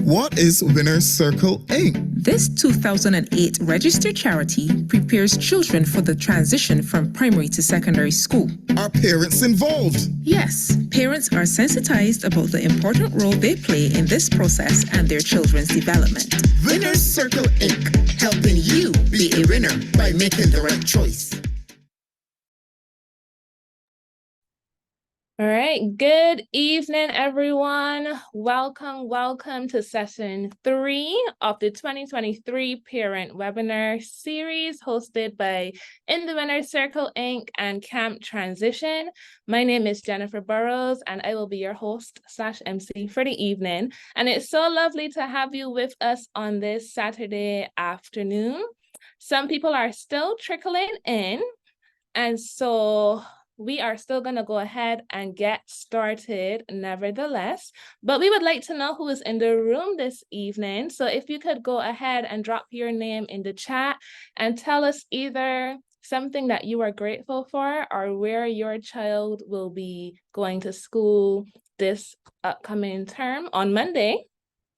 What is Winner's Circle Inc.? This 2008 registered charity prepares children for the transition from primary to secondary school. Are parents involved? Yes, parents are sensitized about the important role they play in this process and their children's development. Winner's Circle Inc., helping you be a winner by making the right choice. All right, good evening, everyone. Welcome to session 3 of the 2023 Parent Webinar Series hosted by In the Winner's Circle Inc. and Camp Transition. My name is Jennifer Burrows, and I will be your host/MC for the evening. And it's so lovely to have you with us on this Saturday afternoon. Some people are still trickling in, and so we are still going to go ahead and get started nevertheless, but we would like to know who is in the room this evening. So if you could go ahead and drop your name in the chat and tell us either something that you are grateful for or where your child will be going to school this upcoming term on Monday.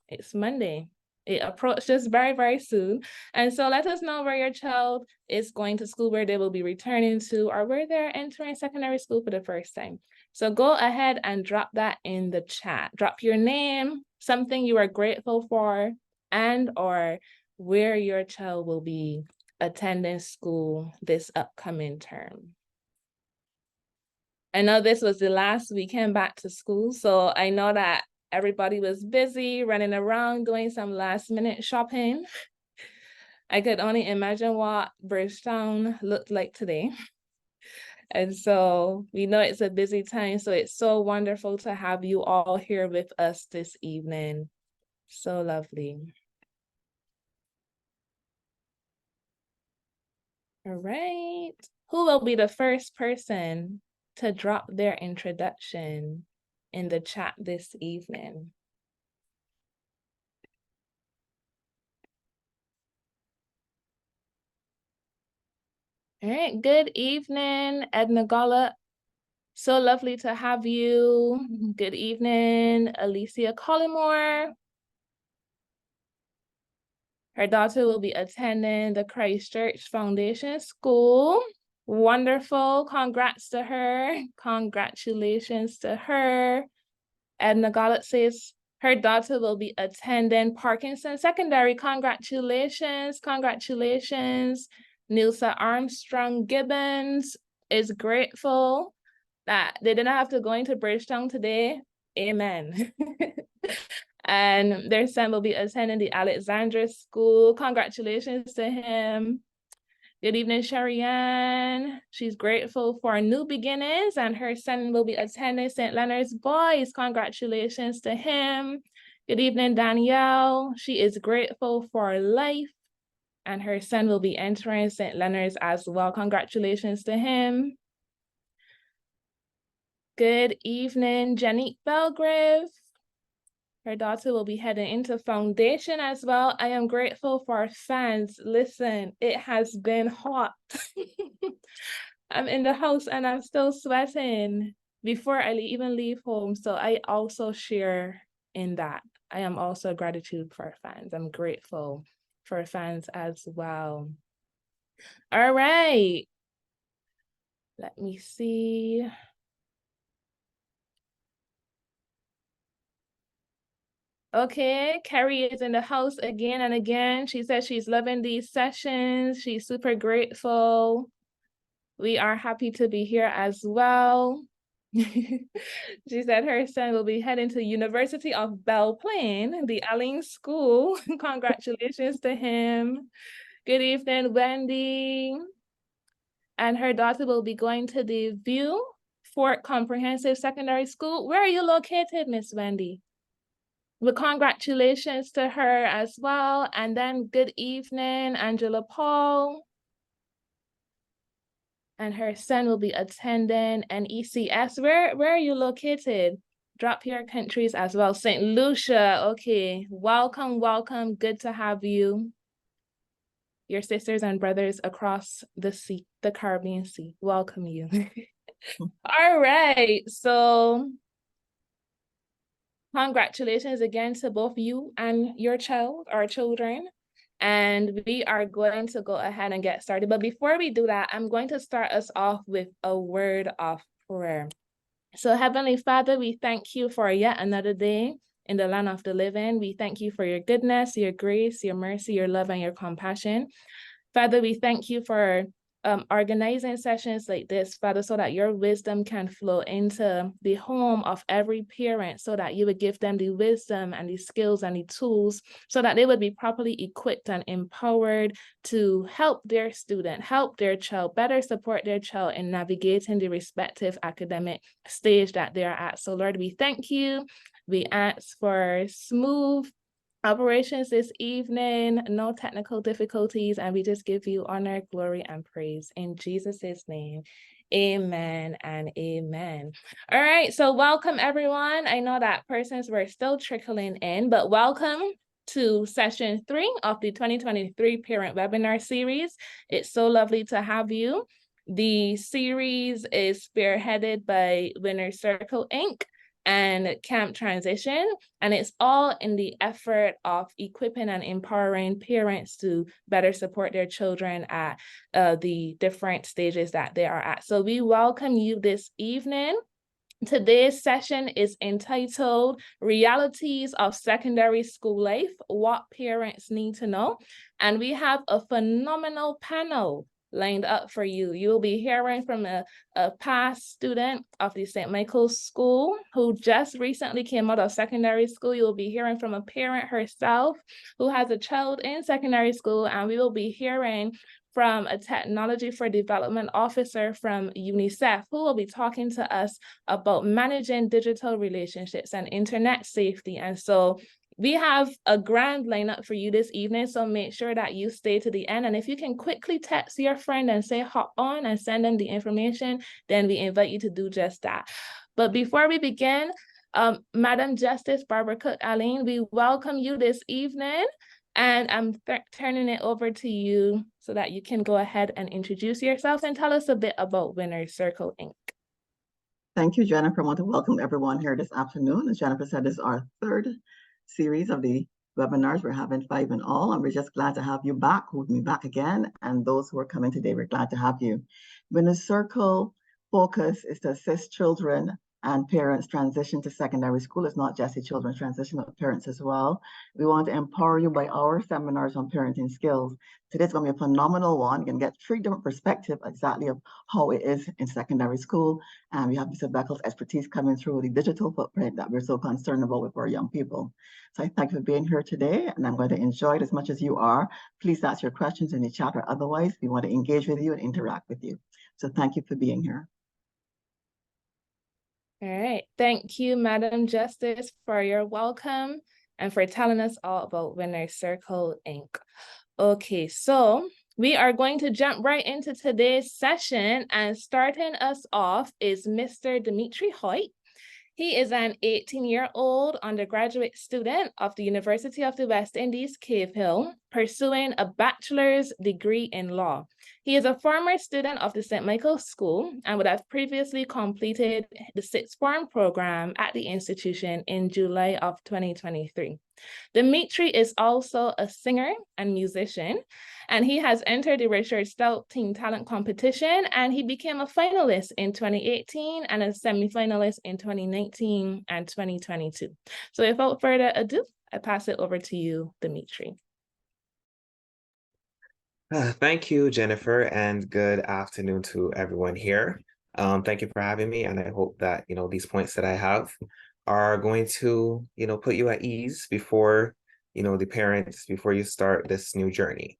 It's Monday. It approaches very, very soon. And so let us know where your child is going to school, where they will be returning to, or where they're entering secondary school for the first time. So go ahead and drop that in the chat. Drop your name, something you are grateful for, and or where your child will be attending school this upcoming term. I know this was the last weekend back to school, so I know that everybody was busy running around doing some last minute shopping. I could only imagine what Bridgetown looked like today. And so we know it's a busy time, so it's so wonderful to have you all here with us this evening. So lovely. All right. Who will be the first person to drop their introduction in the chat this evening? All right, good evening, Edna Golla. So lovely to have you. Good evening, Alicia Collymore. Her daughter will be attending the Christchurch Foundation School. Wonderful, congrats to her. Congratulations to her. Edna Golla says her daughter will be attending Parkinson Secondary. Congratulations, congratulations. Nilsa Armstrong Gibbons is grateful that they didn't have to go into Bridgetown today. Amen. And their son will be attending the Alexandra School. Congratulations to him. Good evening, Sherry-Ann. She's grateful for new beginnings, and her son will be attending St. Leonard's Boys. Congratulations to him. Good evening, Danielle. She is grateful for life, and her son will be entering St. Leonard's as well. Congratulations to him. Good evening, Jenny Belgrave. Her daughter will be heading into foundation as well. I am grateful for fans. Listen, it has been hot. I'm in the house and I'm still sweating before I even leave home. So I also share in that. I am also gratitude for fans. I'm grateful for fans as well. All right. Let me see. Okay, Carrie is in the house again and again. She says she's loving these sessions. She's super grateful. We are happy to be here as well. She said her son will be heading to University of Belle Plaine, the Alling School. Congratulations to him. Good evening, Wendy. And her daughter will be going to the View Fort Comprehensive Secondary School. Where are you located, Miss Wendy? Well, congratulations to her as well. And then good evening, Angela Paul. And her son will be attending an ECS. Where are you located? Drop your countries as well. St. Lucia, okay. Welcome. Good to have you. Your sisters and brothers across the sea, the Caribbean Sea, welcome you. All right, so Congratulations again to both you and your child or children. And we are going to go ahead and get started. But before we do that, I'm going to start us off with a word of prayer. So, Heavenly Father, we thank you for yet another day in the land of the living. We thank you for your goodness, your grace, your mercy, your love, and your compassion. Father, we thank you for organizing sessions like this, Father, so that your wisdom can flow into the home of every parent, so that you would give them the wisdom and the skills and the tools, so that they would be properly equipped and empowered to help their student, help their child, better support their child in navigating the respective academic stage that they are at. So, Lord, we thank you. We ask for smooth operations this evening, no technical difficulties, and we just give you honor, glory, and praise in Jesus' name. Amen and amen. All right, so welcome everyone. I know that persons were still trickling in, but welcome to session 3 of the 2023 Parent Webinar Series. It's so lovely to have you. The series is spearheaded by Winner Circle Inc. and Camp Transition, and it's all in the effort of equipping and empowering parents to better support their children at the different stages that they are at. So we welcome you this evening. Today's session is entitled Realities of Secondary School Life, What Parents Need to Know. And we have a phenomenal panel lined up for you. You will be hearing from a past student of the St. Michael's School who just recently came out of secondary school. You will be hearing from a parent herself who has a child in secondary school, and we will be hearing from a technology for development officer from UNICEF, who will be talking to us about managing digital relationships and internet safety. And so we have a grand lineup for you this evening, so make sure that you stay to the end. And if you can quickly text your friend and say hop on and send them the information, then we invite you to do just that. But before we begin, Madam Justice Barbara Cook-Aline, we welcome you this evening. And I'm turning it over to you so that you can go ahead and introduce yourself and tell us a bit about Winner Circle Inc. Thank you, Jennifer. I want to welcome everyone here this afternoon. As Jennifer said, this is our third series of the webinars. We're having 5 in all, and we're just glad to have you back. We'll be back again. And those who are coming today, we're glad to have you. Winner Circle focus is to assist children and parents transition to secondary school. It's not just the children's transition, but parents as well. We want to empower you by our seminars on parenting skills. Today's going to be a phenomenal one. You can get 3 different perspectives exactly of how it is in secondary school. And we have Mr. Beckles' expertise coming through the digital footprint that we're so concerned about with our young people. So I thank you for being here today, and I'm going to enjoy it as much as you are. Please ask your questions in the chat or otherwise. We want to engage with you and interact with you. So thank you for being here. All right. Thank you, Madam Justice, for your welcome and for telling us all about Winner Circle Inc. Okay, so we are going to jump right into today's session, and starting us off is Mr. Dimitri Hoyt. He is an 18-year-old undergraduate student of the University of the West Indies, Cave Hill, pursuing a bachelor's degree in law. He is a former student of the St. Michael's School and would have previously completed the 6th form program at the institution in July of 2023. Dimitri is also a singer and musician, and he has entered the Richard Stout Teen Talent Competition, and he became a finalist in 2018 and a semifinalist in 2019 and 2022. So without further ado, I pass it over to you, Dimitri. Thank you, Jennifer, and good afternoon to everyone here. Thank you for having me, and I hope that these points that I have are going to put you at ease before the parents, before you start this new journey.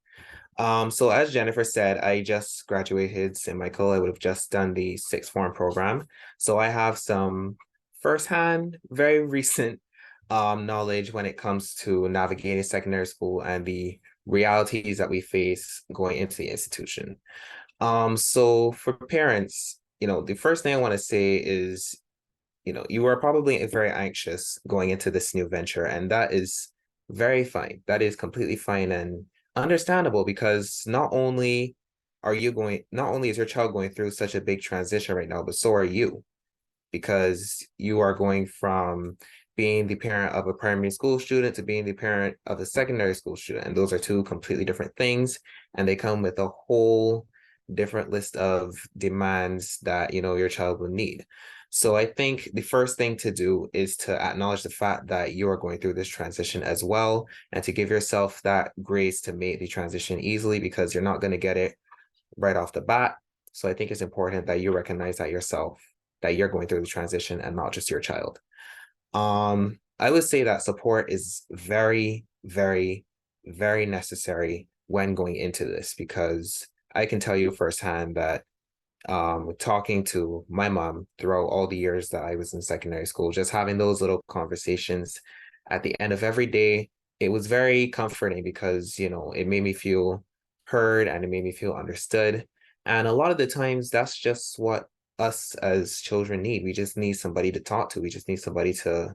So as Jennifer said, I just graduated St. Michael. I would have just done the 6th form program, so I have some firsthand, very recent knowledge when it comes to navigating secondary school and the realities that we face going into the institution. So for parents, the first thing I want to say is, you are probably very anxious going into this new venture, and that is very fine. That is completely fine and understandable, because not only is your child going through such a big transition right now, but so are you, because you are going from being the parent of a primary school student to being the parent of a secondary school student. And those are two completely different things. And they come with a whole different list of demands that, you know, your child will need. So I think the first thing to do is to acknowledge the fact that you are going through this transition as well, and to give yourself that grace to make the transition easily, because you're not going to get it right off the bat. So I think it's important that you recognize that yourself, that you're going through the transition and not just your child. I would say that support is very, very, very necessary when going into this, because I can tell you firsthand that talking to my mom throughout all the years that I was in secondary school, just having those little conversations at the end of every day, it was very comforting, because, you know, it made me feel heard and it made me feel understood. And a lot of the times that's just what us as children need. We just need somebody to talk to. We just need somebody to,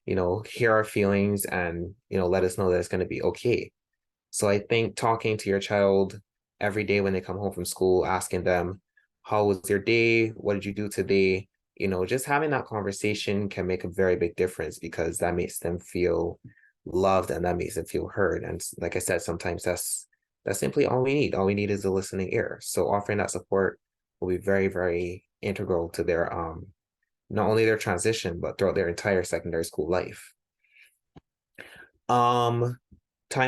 you know, hear our feelings and, you know, let us know that it's going to be okay. So I think talking to your child every day when they come home from school, asking them, how was your day? What did you do today? You know, just having that conversation can make a very big difference, because that makes them feel loved and that makes them feel heard. And like I said, sometimes that's simply all we need. All we need is a listening ear. So offering that support will be very, very integral to their not only their transition, but throughout their entire secondary school life. Time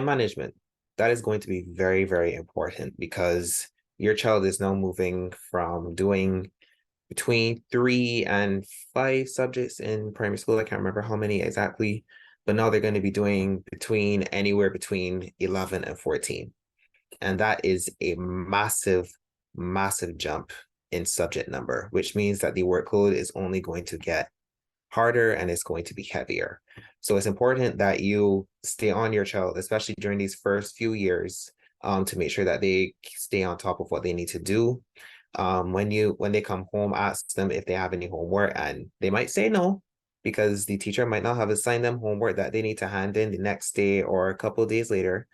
management. That is going to be very, very important, because your child is now moving from doing between 3 and 5 subjects in primary school. I can't remember how many exactly, but now they're going to be doing anywhere between 11 and 14. And that is a massive, massive jump in subject number, which means that the workload is only going to get harder and it's going to be heavier. So it's important that you stay on your child, especially during these first few years, to make sure that they stay on top of what they need to do. When they come home, ask them if they have any homework, and they might say no, because the teacher might not have assigned them homework that they need to hand in the next day or a couple of days later.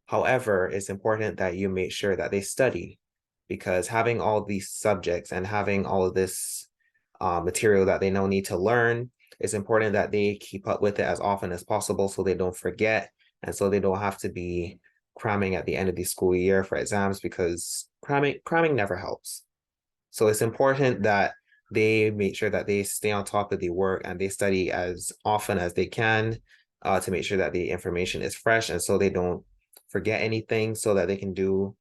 However, it's important that you make sure that they study, because having all these subjects and having all of this material that they now need to learn, it's important that they keep up with it as often as possible, so they don't forget, and so they don't have to be cramming at the end of the school year for exams, because cramming never helps. So it's important that they make sure that they stay on top of the work and they study as often as they can, to make sure that the information is fresh, and so they don't forget anything, so that they can do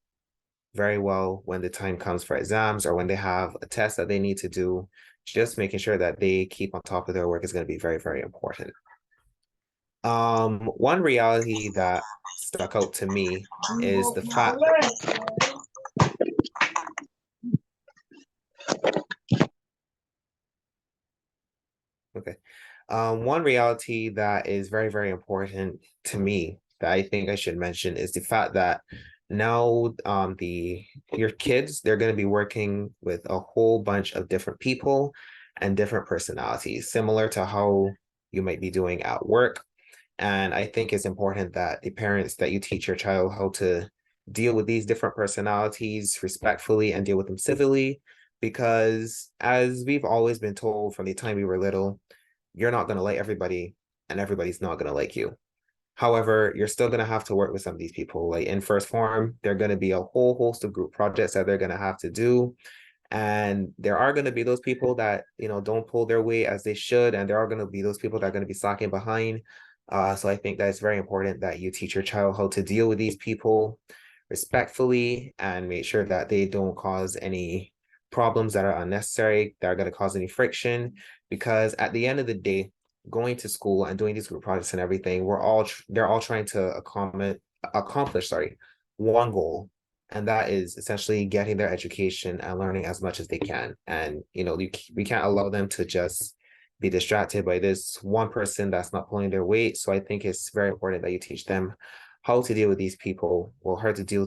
very well when the time comes for exams or when they have a test that they need to do. Just making sure that they keep on top of their work is going to be very, very important. One reality that stuck out to me is the fact one reality that is very, very important to me that I think I should mention is the fact that now your kids, they're going to be working with a whole bunch of different people and different personalities, similar to how you might be doing at work. And I think it's important that the parents, that you teach your child how to deal with these different personalities respectfully and deal with them civilly, because as we've always been told from the time we were little, you're not going to like everybody and everybody's not going to like you. However, you're still going to have to work with some of these people. Like in first form, there are going to be a whole host of group projects that they're going to have to do. And there are going to be those people that, you know, don't pull their weight as they should. And there are going to be those people that are going to be slacking behind. So I think that it's very important that you teach your child how to deal with these people respectfully and make sure that they don't cause any problems that are unnecessary, that are going to cause any friction. Because at the end of the day, going to school and doing these group projects and everything, they're all trying to accomplish one goal, and that is essentially getting their education and learning as much as they can. And you know, we can't allow them to just be distracted by this one person that's not pulling their weight. So I think it's very important that you teach them how to deal with these people, or how to deal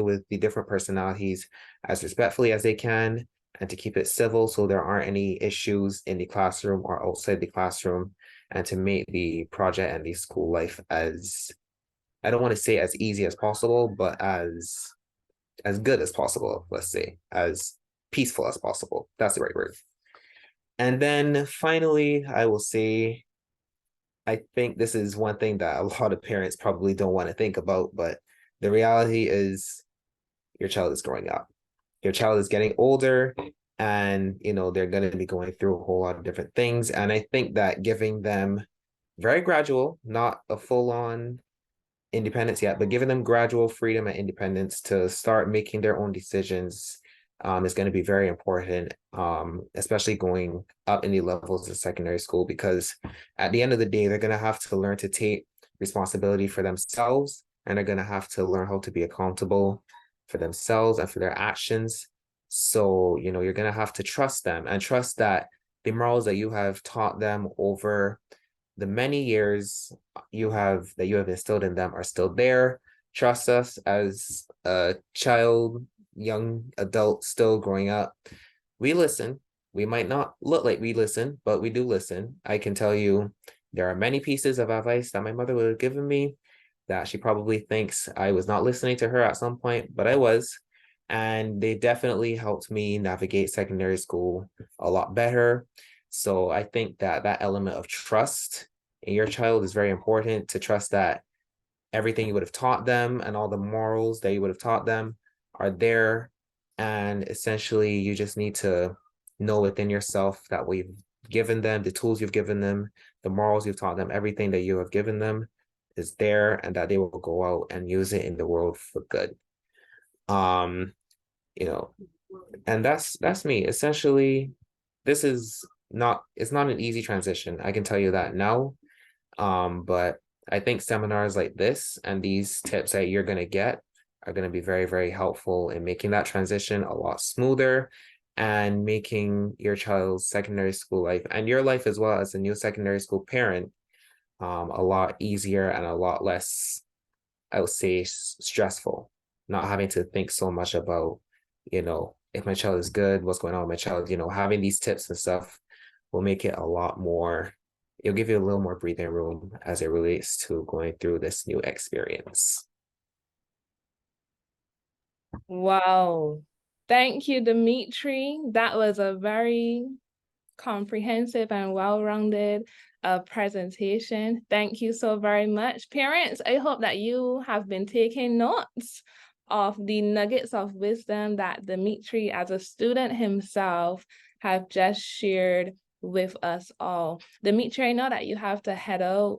with the different personalities as respectfully as they can, and to keep it civil, so there aren't any issues in the classroom or outside the classroom, and to make the project and the school life as, I don't want to say as easy as possible, but as good as possible, let's say, as peaceful as possible. That's the right word. And then finally, I will say I think this is one thing that a lot of parents probably don't want to think about, but the reality is your child is growing up. Your child is getting older, and they're going to be going through a whole lot of different things. And I think that giving them very gradual, not a full-on independence yet, but giving them gradual freedom and independence to start making their own decisions is going to be very important, especially going up in the levels of secondary school, because at the end of the day, they're going to have to learn to take responsibility for themselves, and they're going to have to learn how to be accountable for themselves and for their actions. So, you're going to have to trust them and trust that the morals that you have taught them over the many years you have instilled in them are still there. Trust us as a child, young adult still growing up. We listen. We might not look like we listen, but we do listen. I can tell you there are many pieces of advice that my mother would have given me that she probably thinks I was not listening to her at some point, but I was. And they definitely helped me navigate secondary school a lot better. So I think that that element of trust in your child is very important, to trust that everything you would have taught them and all the morals that you would have taught them are there. And essentially, you just need to know within yourself that what you've given them, the tools you've given them, the morals you've taught them, everything that you have given them is there, and that they will go out and use it in the world for good. And that's me. Essentially, this is it's not an easy transition. I can tell you that now. But I think seminars like this and these tips that you're going to get are going to be very, very helpful in making that transition a lot smoother, and making your child's secondary school life and your life as well as a new secondary school parent a lot easier and a lot less, I would say, stressful. Not having to think so much about, if my child is good, what's going on with my child. Having these tips and stuff will make it a lot more, it'll give you a little more breathing room as it relates to going through this new experience. Wow. Thank you, Dimitri. That was a very comprehensive and well-rounded presentation. Thank you so very much. Parents, I hope that you have been taking notes of the nuggets of wisdom that Dimitri, as a student himself, have just shared with us all. Dimitri, I know that you have to head out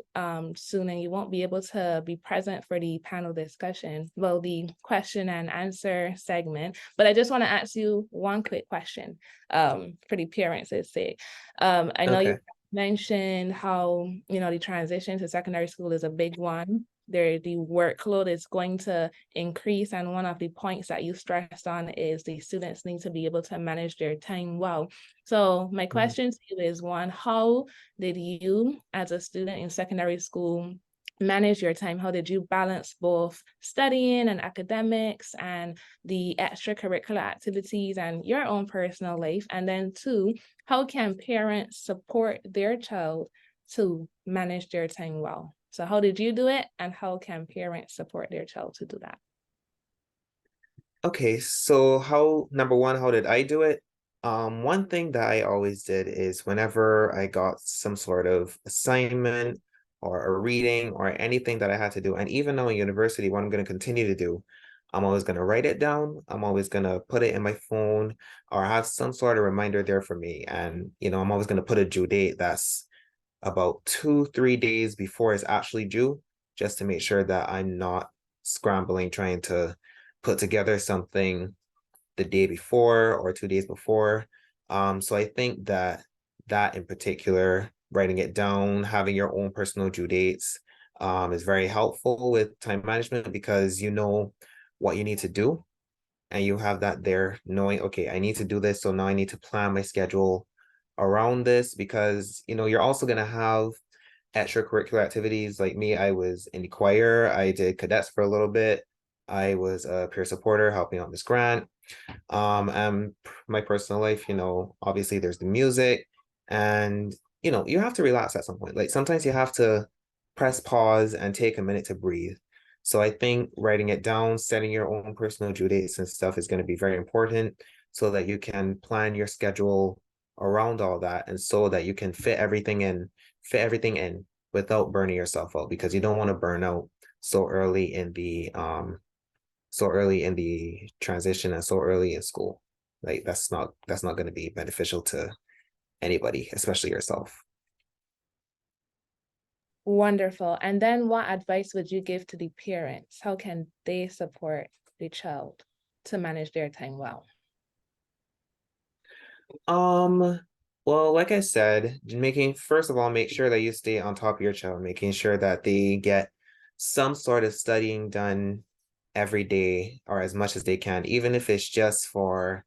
soon, and you won't be able to be present for the panel discussion, well, the question and answer segment, but I just want to ask you one quick question for the parents' sake. I know you mentioned how, the transition to secondary school is a big one. The workload is going to increase, and one of the points that you stressed on is the students need to be able to manage their time well. So my question to you is, one, how did you, as a student in secondary school, manage your time? How did you balance both studying and academics and the extracurricular activities and your own personal life? And then two, how can parents support their child to manage their time well? So how did you do it, and how can parents support their child to do that? Okay, so number one, how did I do it? One thing that I always did is whenever I got some sort of assignment or a reading or anything that I had to do, and even now in university, what I'm going to continue to do, I'm always going to write it down. I'm always going to put it in my phone or have some sort of reminder there for me. And, I'm always going to put a due date that's about 2-3 days before it's actually due, just to make sure that I'm not scrambling trying to put together something the day before or 2 days before. So I think that in particular, writing it down, having your own personal due dates is very helpful with time management, because you know what you need to do and you have that there, knowing, okay, I need to do this, so now I need to plan my schedule around this, because you're also going to have extracurricular activities. Like me, I was in the choir, I did cadets for a little bit, I was a peer supporter helping out this grant. And my personal life, obviously there's the music, and you have to relax at some point. Like sometimes you have to press pause and take a minute to breathe. So I think writing it down, setting your own personal due dates and stuff is going to be very important, so that you can plan your schedule around all that, and so that you can fit everything in without burning yourself out, because you don't want to burn out so early in the transition and so early in school. Like that's not going to be beneficial to anybody, especially yourself. Wonderful. And then what advice would you give to the parents? How can they support the child to manage their time well? Well, like I said, first of all, make sure that you stay on top of your child, making sure that they get some sort of studying done every day or as much as they can, even if it's just for,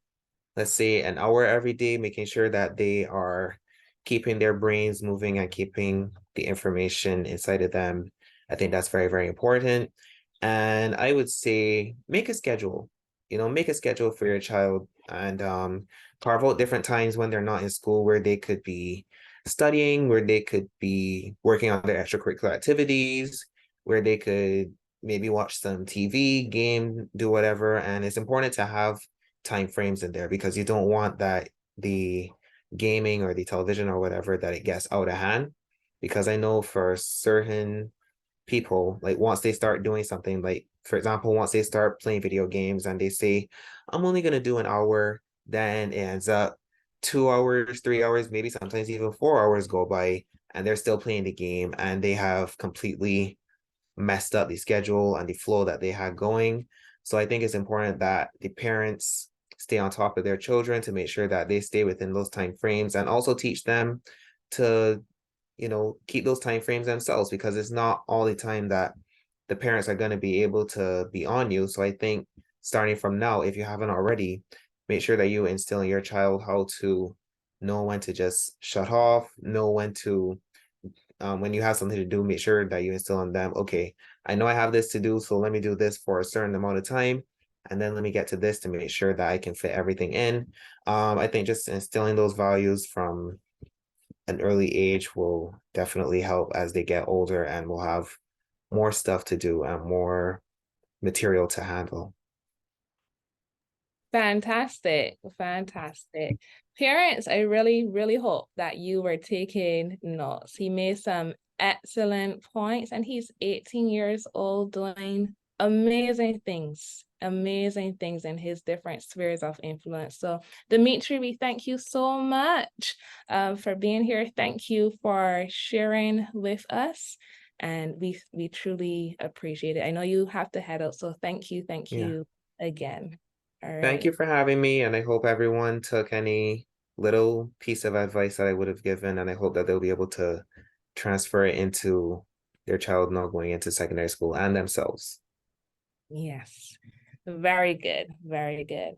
let's say, an hour every day, making sure that they are keeping their brains moving and keeping the information inside of them. I think that's very, very important. And I would say make a schedule, make a schedule for your child, and carve out different times when they're not in school where they could be studying, where they could be working on their extracurricular activities, where they could maybe watch some TV, game, do whatever. And it's important to have time frames in there, because you don't want that the gaming or the television or whatever, that it gets out of hand. Because I know for certain people, like once they start doing something, like for example, once they start playing video games and they say, I'm only going to do an hour, then it ends up 2 hours, 3 hours, maybe sometimes even 4 hours go by, and they're still playing the game, and they have completely messed up the schedule and the flow that they had going. So I think it's important that the parents stay on top of their children to make sure that they stay within those time frames, and also teach them to, keep those time frames themselves, because it's not all the time that the parents are going to be able to be on you. So I think starting from now, if you haven't already, make sure that you instill in your child how to know when to just shut off, know when to when you have something to do, make sure that you instill in them, okay, I know I have this to do, so let me do this for a certain amount of time, and then let me get to this to make sure that I can fit everything in. I think just instilling those values from an early age will definitely help as they get older and will have more stuff to do and more material to handle. Fantastic. Fantastic. Parents, I really, really hope that you were taking notes. He made some excellent points, and he's 18 years old doing amazing things in his different spheres of influence. So Dimitri, we thank you so much for being here. Thank you for sharing with us, and we truly appreciate it. I know you have to head out, so thank you again. All right. Thank you for having me, and I hope everyone took any little piece of advice that I would have given, and I hope that they'll be able to transfer it into their child now going into secondary school and themselves. Yes, very good, very good.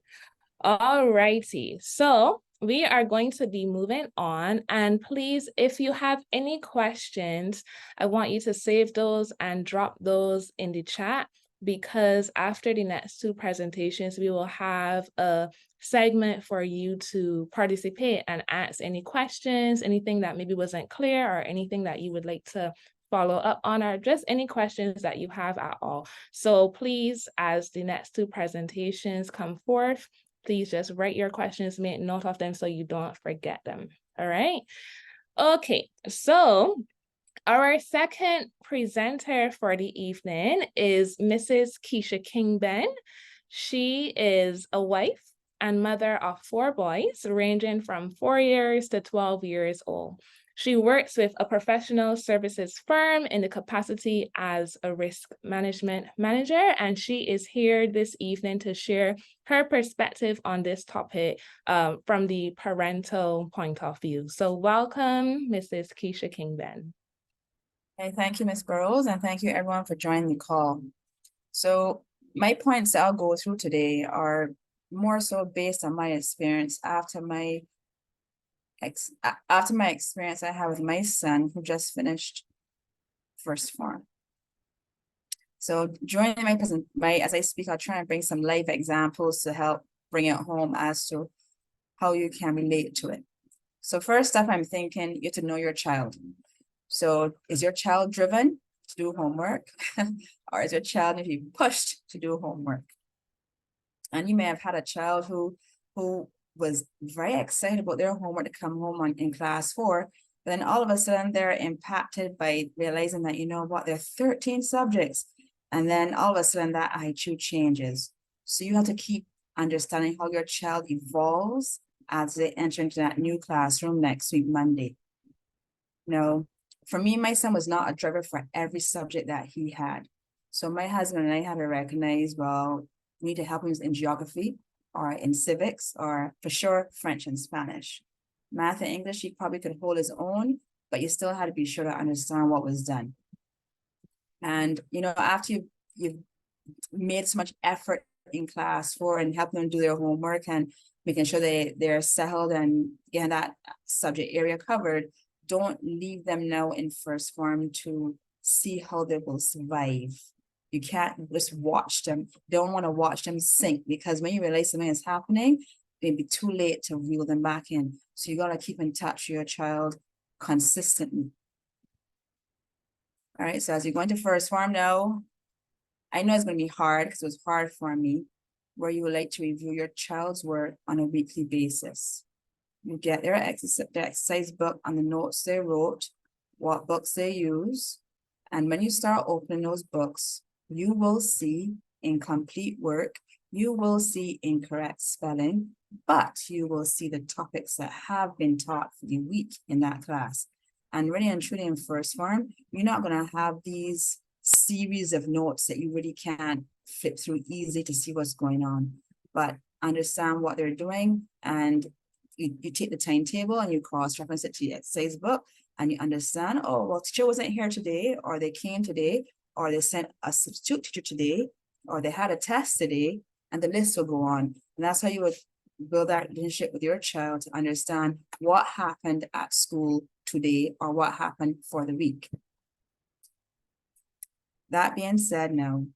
All righty, so we are going to be moving on, and please, if you have any questions, I want you to save those and drop those in the chat, because after the next two presentations, we will have a segment for you to participate and ask any questions, anything that maybe wasn't clear, or anything that you would like to follow up on, or just any questions that you have at all. So please, as the next two presentations come forth, please just write your questions, make note of them so you don't forget them. All right. Okay, so our second presenter for the evening is Mrs. Keisha King-Ben. She is a wife and mother of 4 boys, ranging from 4 years to 12 years old. She works with a professional services firm in the capacity as a risk management manager, and she is here this evening to share her perspective on this topic from the parental point of view. So welcome, Mrs. Keisha King-Ben. Okay, thank you, Ms. Burrows, and thank you everyone for joining the call. So my points that I'll go through today are more so based on my experience after my experience I have with my son who just finished first form. So during as I speak, I'll try and bring some live examples to help bring it home as to how you can relate to it. So first up, I'm thinking you have to know your child. So is your child driven to do homework or is your child maybe pushed to do homework? And you may have had a child who was very excited about their homework to come home in class 4, Then all of a sudden they're impacted by realizing that, you know what, there are 13 subjects. And then all of a sudden that IQ changes. So you have to keep understanding how your child evolves as they enter into that new classroom next week, Monday. No, for me, my son was not a driver for every subject that he had. So my husband and I had to recognize, well, we need to help him in geography or in civics or for sure French and Spanish. Math and English, he probably could hold his own, but you still had to be sure to understand what was done. And, you know, after you've made so much effort in class for and helping them do their homework and making sure they're settled and getting that subject area covered, don't leave them now in first form to see how they will survive. You can't just watch them. Don't want to watch them sink, because when you realize something is happening, it'd be too late to reel them back in. So you got to keep in touch with your child consistently. All right, so as you're going to first form now, I know it's going to be hard because it was hard for me, where you would like to review your child's work on a weekly basis. You get their exercise book and the notes they wrote, what books they use. And when you start opening those books, you will see incomplete work, you will see incorrect spelling, but you will see the topics that have been taught for the week in that class. And really and truly in first form, you're not going to have these series of notes that you really can't flip through easily to see what's going on, but understand what they're doing. And you take the timetable and you cross-reference it to the exercise book, and you understand, oh, well, teacher wasn't here today, or they came today, or they sent a substitute teacher today, or they had a test today, and the list will go on. And that's how you would build that relationship with your child to understand what happened at school today or what happened for the week. That being said, now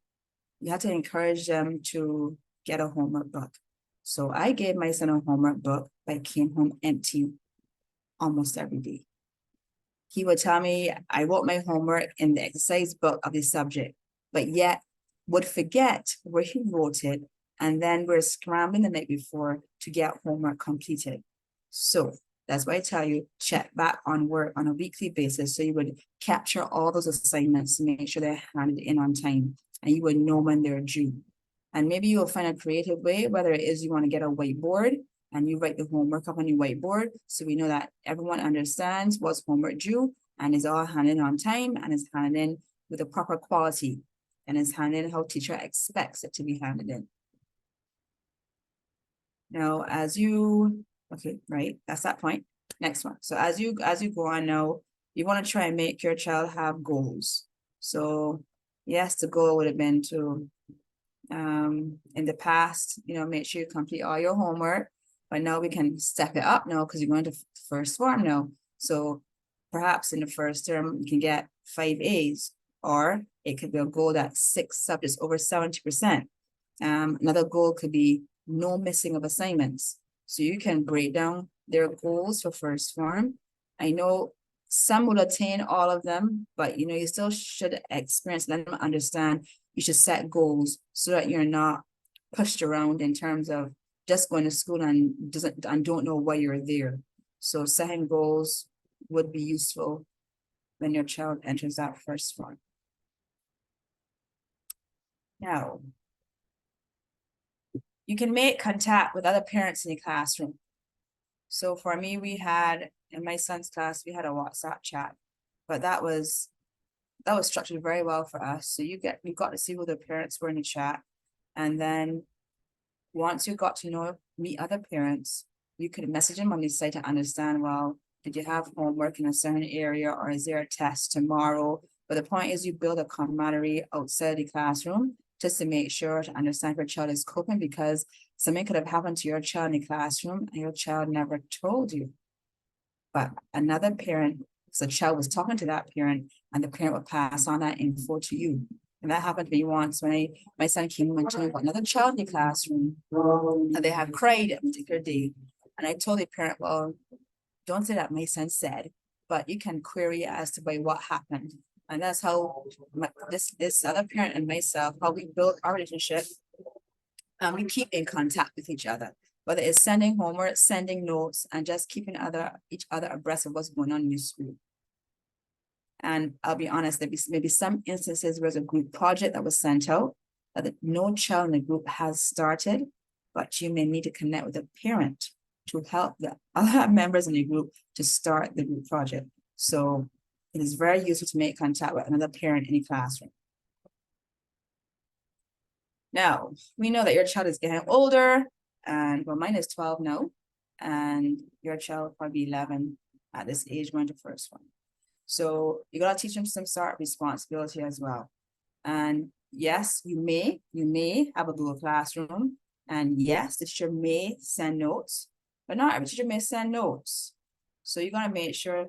you have to encourage them to get a homework book. So I gave my son a homework book, but I came home empty almost every day. He would tell me, I wrote my homework in the exercise book of the subject, but yet would forget where he wrote it. And then we're scrambling the night before to get homework completed. So that's why I tell you, check back on work on a weekly basis. So you would capture all those assignments to make sure they're handed in on time, and you would know when they're due. And maybe you'll find a creative way, whether it is you want to get a whiteboard and you write the homework up on your whiteboard, so we know that everyone understands what's homework due and is all handed in on time and is handed in with a proper quality and is handed in how teacher expects it to be handed in. Now, as you, okay, right, that's that point. Next one. So as you go on now, you want to try and make your child have goals. So yes, the goal would have been to, in the past, you know, make sure you complete all your homework, but now we can step it up now because you're going to first form now. So perhaps in the first term, you can get 5 A's, or it could be a goal that's 6 subjects over 70%. Another goal could be no missing of assignments. So you can break down their goals for first form. I know some will attain all of them, but you know, you still should experience, let them understand you should set goals so that you're not pushed around in terms of just going to school and don't know why you're there. So setting goals would be useful when your child enters that first form. Now, you can make contact with other parents in the classroom. So for me, we had, in my son's class, we had a WhatsApp chat, but that was structured very well for us. So you got to see who the parents were in the chat. And then once you got to meet other parents, you could message them on the site to understand, well, did you have homework in a certain area, or is there a test tomorrow? But the point is you build a camaraderie outside the classroom just to make sure to understand if your child is coping, because something could have happened to your child in the classroom and your child never told you. But another parent, so the child was talking to that parent and the parent would pass on that info to you. And that happened to me once when my son came and told me about another child in the classroom and they had cried a particular day. And I told the parent, well, don't say that my son said, but you can query as to what happened. And that's how this other parent and myself, how we built our relationship. We keep in contact with each other. whether it's sending homework, sending notes, and just keeping each other abreast of what's going on in your school. And I'll be honest, there be maybe some instances where there's a group project that was sent out that no child in the group has started, but you may need to connect with a parent to help the other members in the group to start the group project. So it is very useful to make contact with another parent in the classroom. Now, we know that your child is getting older, and well, mine is 12 now, and your child will probably be 11 at this age going to first one. So you gotta teach them some sort of responsibility as well. And yes, you may have a Google Classroom, and yes, the teacher may send notes, but not every teacher may send notes. So you're gonna make sure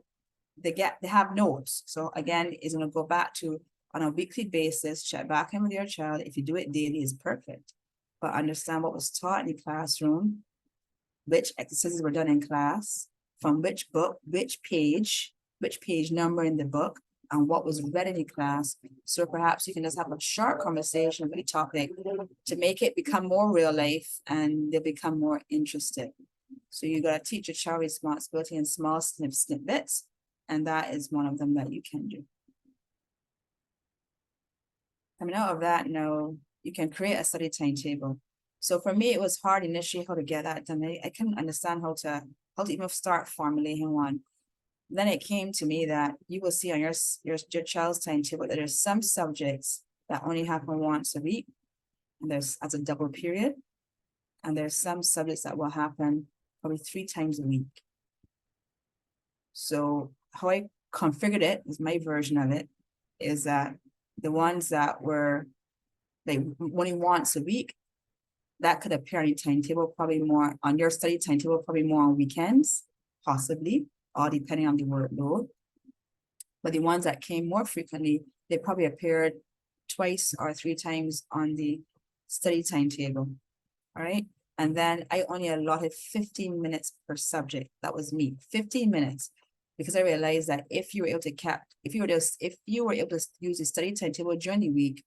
they have notes. So again, it's gonna go back to on a weekly basis, check back in with your child. If you do it daily, is perfect. But understand what was taught in the classroom, which exercises were done in class, from which book, which page number in the book, and what was read in the class. So perhaps you can just have a short conversation with the topic to make it become more real life and they'll become more interested. So you gotta teach your child responsibility in small snippets, and that is one of them that you can do. Coming out of that, now you can create a study timetable. So for me, it was hard initially how to get that done. I couldn't understand how to even start formulating one. Then it came to me that you will see on your child's timetable that there's some subjects that only happen once a week, and there's as a double period, and there's some subjects that will happen probably 3 times a week. So how I configured it, is my version of it, is that the ones that were like only once a week, that could appear on your timetable, probably more on your study timetable, probably more on weekends, possibly, all depending on the workload. But the ones that came more frequently, they probably appeared 2 or 3 times on the study timetable. All right. And then I only allotted 15 minutes per subject. That was me, 15 minutes. Because I realized that if you were able to use the study timetable during the week,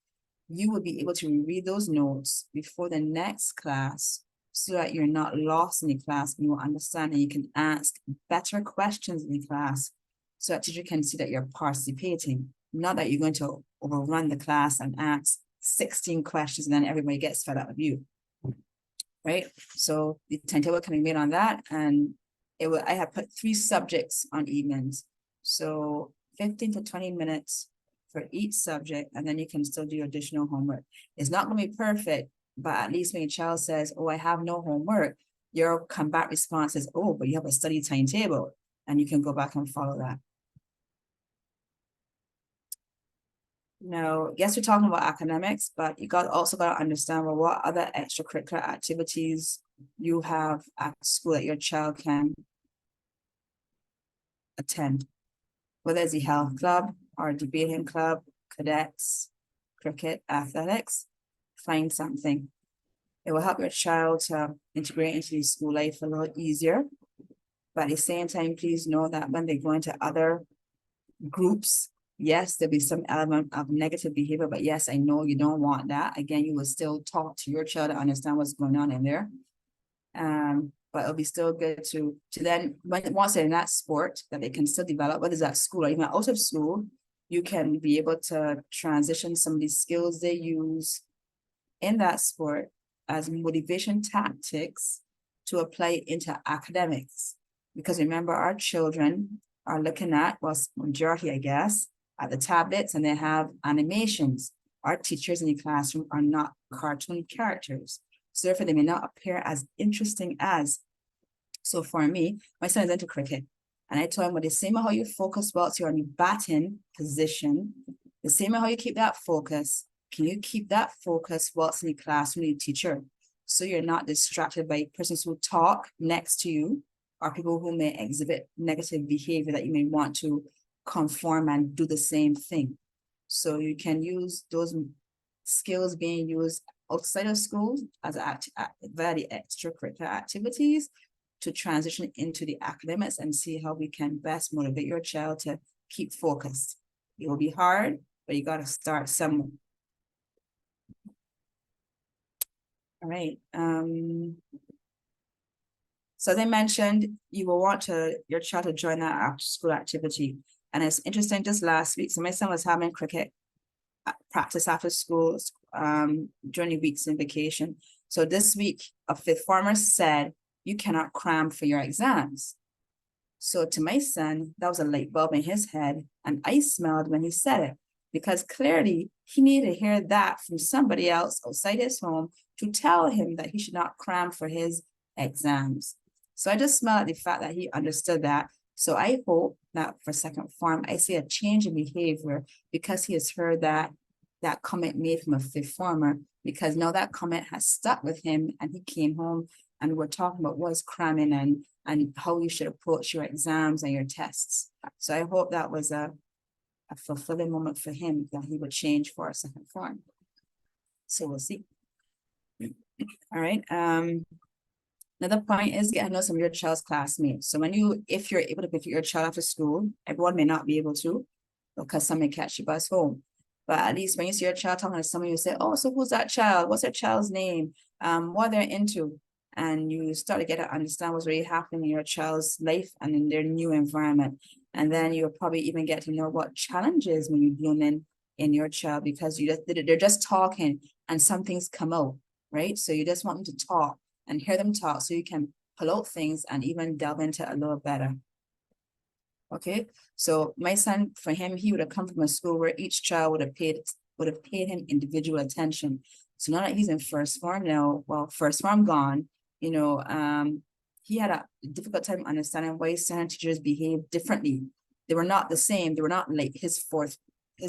you would be able to reread those notes before the next class, so that you're not lost in the class and you will understand, and you can ask better questions in the class, so that teacher can see that you're participating, not that you're going to overrun the class and ask 16 questions and then everybody gets fed up with you. Right? So the timetable can be made on that, and I have put 3 subjects on evenings. So 15 to 20 minutes for each subject, and then you can still do additional homework. It's not going to be perfect, but at least when your child says, oh, I have no homework, your comeback response is, oh, but you have a study timetable, and you can go back and follow that. Now, yes, we're talking about academics, but you also got to understand, well, what other extracurricular activities you have at school that your child can attend, whether it's the health club or debating club, cadets, cricket, athletics. Find something. It will help your child to integrate into the school life a little easier. But at the same time, please know that when they go into other groups, yes, there'll be some element of negative behavior, but yes, I know you don't want that. Again, you will still talk to your child to understand what's going on in there. But it'll be still good to then, once they're in that sport, that they can still develop, whether it's at school or even out of school, you can be able to transition some of these skills they use in that sport as motivation tactics to apply into academics. Because remember, our children are looking at, well, majority, I guess, at the tablets, and they have animations. Our teachers in the classroom are not cartoon characters. So therefore, they may not appear as interesting as. So for me, my son is into cricket. And I told him, well, the same how you focus whilst you're in the batting position, the same how you keep that focus, can you keep that focus whilst in the classroom with the teacher? So you're not distracted by persons who talk next to you, or people who may exhibit negative behavior that you may want to conform and do the same thing. So you can use those skills being used outside of school as via the extracurricular activities to transition into the academics and see how we can best motivate your child to keep focused. It will be hard, but you got to start somewhere. All right. So as I mentioned, you will want your child to join that after school activity. And it's interesting, just last week, so my son was having cricket practice after school during the weeks in vacation. So this week, a fifth former said, you cannot cram for your exams. So to my son, that was a light bulb in his head, and I smiled when he said it, because clearly he needed to hear that from somebody else outside his home to tell him that he should not cram for his exams. So I just smiled at the fact that he understood that. So I hope that for second form, I see a change in behavior because he has heard that comment made from a fifth former, because now that comment has stuck with him, and he came home and we're talking about what's cramming and how you should approach your exams and your tests. So I hope that was a fulfilling moment for him, that he would change for a second form. So we'll see. All right. Another point is get to know some of your child's classmates. So if you're able to pick your child after school, everyone may not be able to, because some may catch the bus home. But at least when you see your child talking to someone, you say, oh, so who's that child? What's their child's name? What they're into? And you start to get to understand what's really happening in your child's life and in their new environment. And then you'll probably even get to know what challenges when you bloom in your child, because they're just talking and some things come out, right? So you just want them to talk and hear them talk so you can pull out things and even delve into it a little better. Okay, so my son, for him, he would have come from a school where each child would have paid him individual attention. So now that he's in first form now, well, first form gone, you know, he had a difficult time understanding why certain teachers behave differently. They were not the same. They were not like his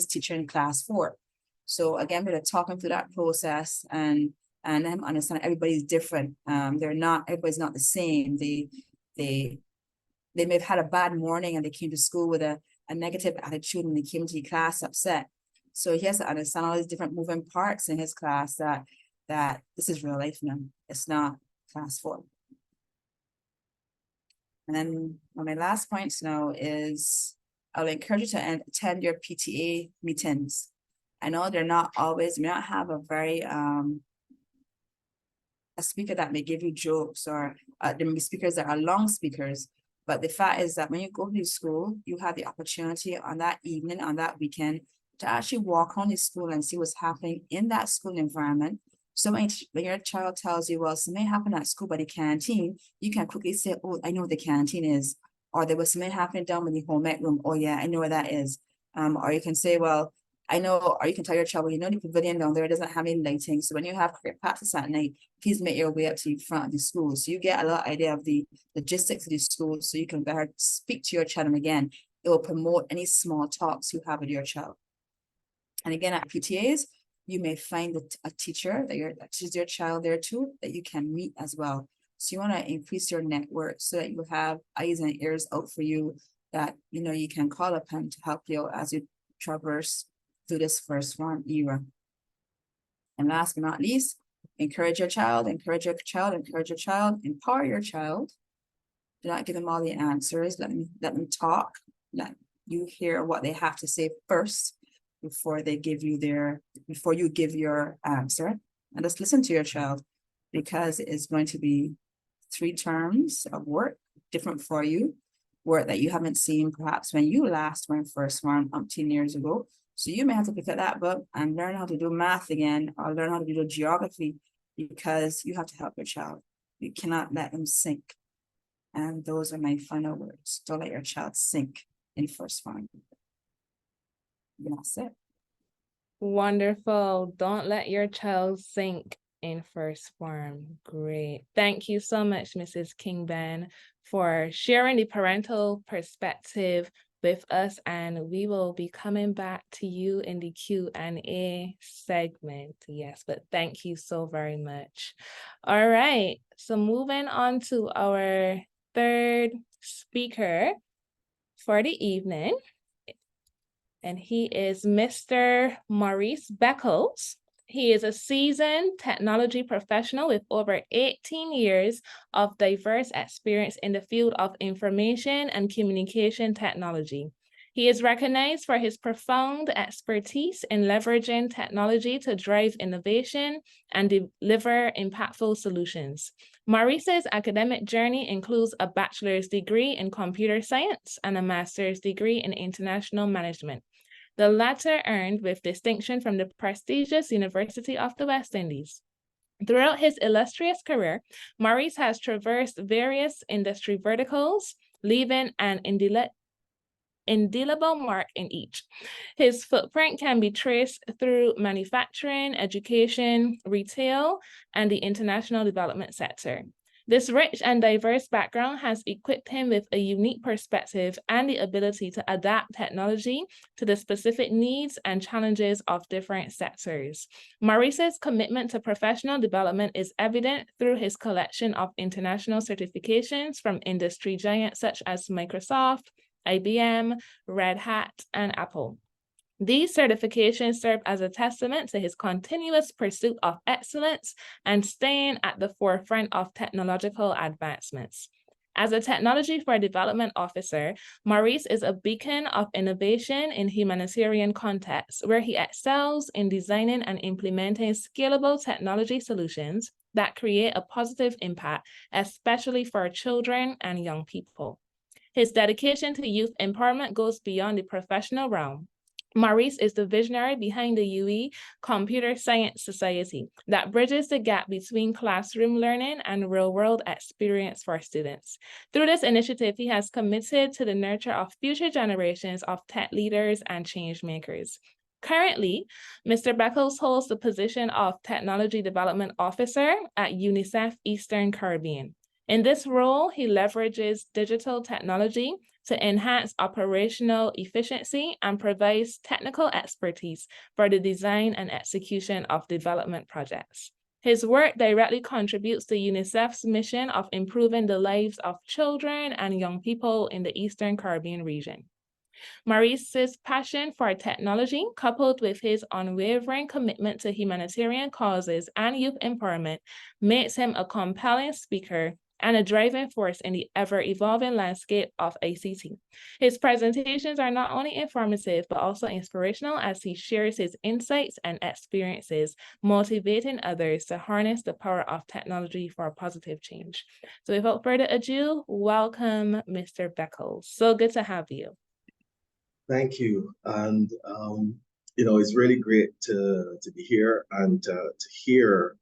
teacher in class 4. So again, we're talking through that process and him understanding everybody's different. Everybody's not the same. They may have had a bad morning and they came to school with a negative attitude, and they came to the class upset. So he has to understand all these different moving parts in his class, that this is real life now. It's not class 4. And then my last point now is I'll encourage you to attend your PTA meetings. I know they're not always, you may not have a very a speaker that may give you jokes, or there may be speakers that are long speakers. But the fact is that when you go to school, you have the opportunity on that evening, on that weekend, to actually walk around the school and see what's happening in that school environment. So when your child tells you, well, something happened at school by the canteen, you can quickly say, oh, I know what the canteen is. Or there was something happening down in the home ec room. Oh yeah, I know where that is. Or you can say, well, I know, or you can tell your child, well, you know, the pavilion down there doesn't have any lighting. So when you have cricket practice at night, please make your way up to the front of the school. So you get a little idea of the logistics of the school, so you can better speak to your child. And again, it will promote any small talks you have with your child. And again, at PTAs, you may find a teacher that teaches your child there too, that you can meet as well. So you want to increase your network so that you have eyes and ears out for you, that, you know, you can call upon to help you as you traverse through this first form era. And last but not least, encourage your child, empower your child. Do not give them all the answers. Let them talk. Let you hear what they have to say first before you give your answer. And just listen to your child, because it's going to be 3 terms of work, different for you, work that you haven't seen perhaps when you last were in first form umpteen years ago. So you may have to pick up that book and learn how to do math again, or learn how to do geography, because you have to help your child. You cannot let them sink. And those are my final words. Don't let your child sink in first form. That's it. Wonderful. Don't let your child sink in first form. Great. Thank you so much, Mrs. Kingben, for sharing the parental perspective with us, and we will be coming back to you in the Q&A segment. Yes, but thank you so very much. All right, so moving on to our third speaker for the evening, and he is Mr. Maurice Beckles. He is a seasoned technology professional with over 18 years of diverse experience in the field of information and communication technology. He is recognized for his profound expertise in leveraging technology to drive innovation and deliver impactful solutions. Maurice's academic journey includes a bachelor's degree in computer science and a master's degree in international management, the latter earned with distinction from the prestigious University of the West Indies. Throughout his illustrious career, Maurice has traversed various industry verticals, leaving an indelible mark in each. His footprint can be traced through manufacturing, education, retail, and the international development sector. This rich and diverse background has equipped him with a unique perspective and the ability to adapt technology to the specific needs and challenges of different sectors. Maurice's commitment to professional development is evident through his collection of international certifications from industry giants such as Microsoft, IBM, Red Hat, and Apple. These certifications serve as a testament to his continuous pursuit of excellence and staying at the forefront of technological advancements. As a Technology for Development Officer, Maurice is a beacon of innovation in humanitarian contexts, where he excels in designing and implementing scalable technology solutions that create a positive impact, especially for children and young people. His dedication to youth empowerment goes beyond the professional realm. Maurice is the visionary behind the UE Computer Science Society that bridges the gap between classroom learning and real-world experience for students. Through this initiative, he has committed to the nurture of future generations of tech leaders and change makers. Currently, Mr. Beckles holds the position of Technology Development Officer at UNICEF Eastern Caribbean. In this role, he leverages digital technology to enhance operational efficiency and provides technical expertise for the design and execution of development projects. His work directly contributes to UNICEF's mission of improving the lives of children and young people in the Eastern Caribbean region. Maurice's passion for technology, coupled with his unwavering commitment to humanitarian causes and youth empowerment, makes him a compelling speaker and a driving force in the ever-evolving landscape of ICT. His presentations are not only informative, but also inspirational as he shares his insights and experiences, motivating others to harness the power of technology for positive change. So without further ado, welcome, Mr. Beckles. So good to have you. Thank you. And, it's really great to be here and to hear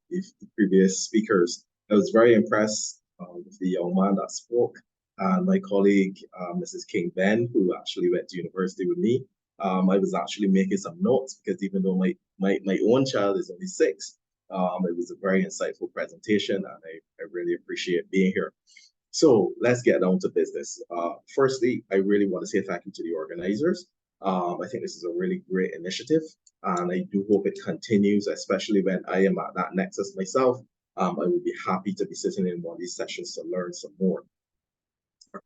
the previous speakers. I was very impressed with the young man that spoke, and my colleague, Mrs. King Ben, who actually went to university with me. I was actually making some notes because even though my own child is only 6, it was a very insightful presentation, and I really appreciate being here. So let's get down to business. Firstly, I really want to say thank you to the organizers. I think this is a really great initiative, and I do hope it continues, especially when I am at that nexus myself. I would be happy to be sitting in one of these sessions to learn some more.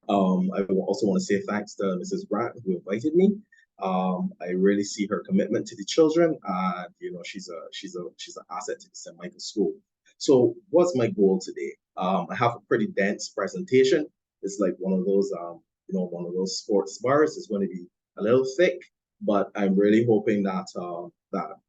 I also want to say thanks to Mrs. Grant, who invited me. I really see her commitment to the children, and she's an asset to the St. Michael School. So what's my goal today? I have a pretty dense presentation. It's like one of those sports bars. It's going to be a little thick, but I'm really hoping that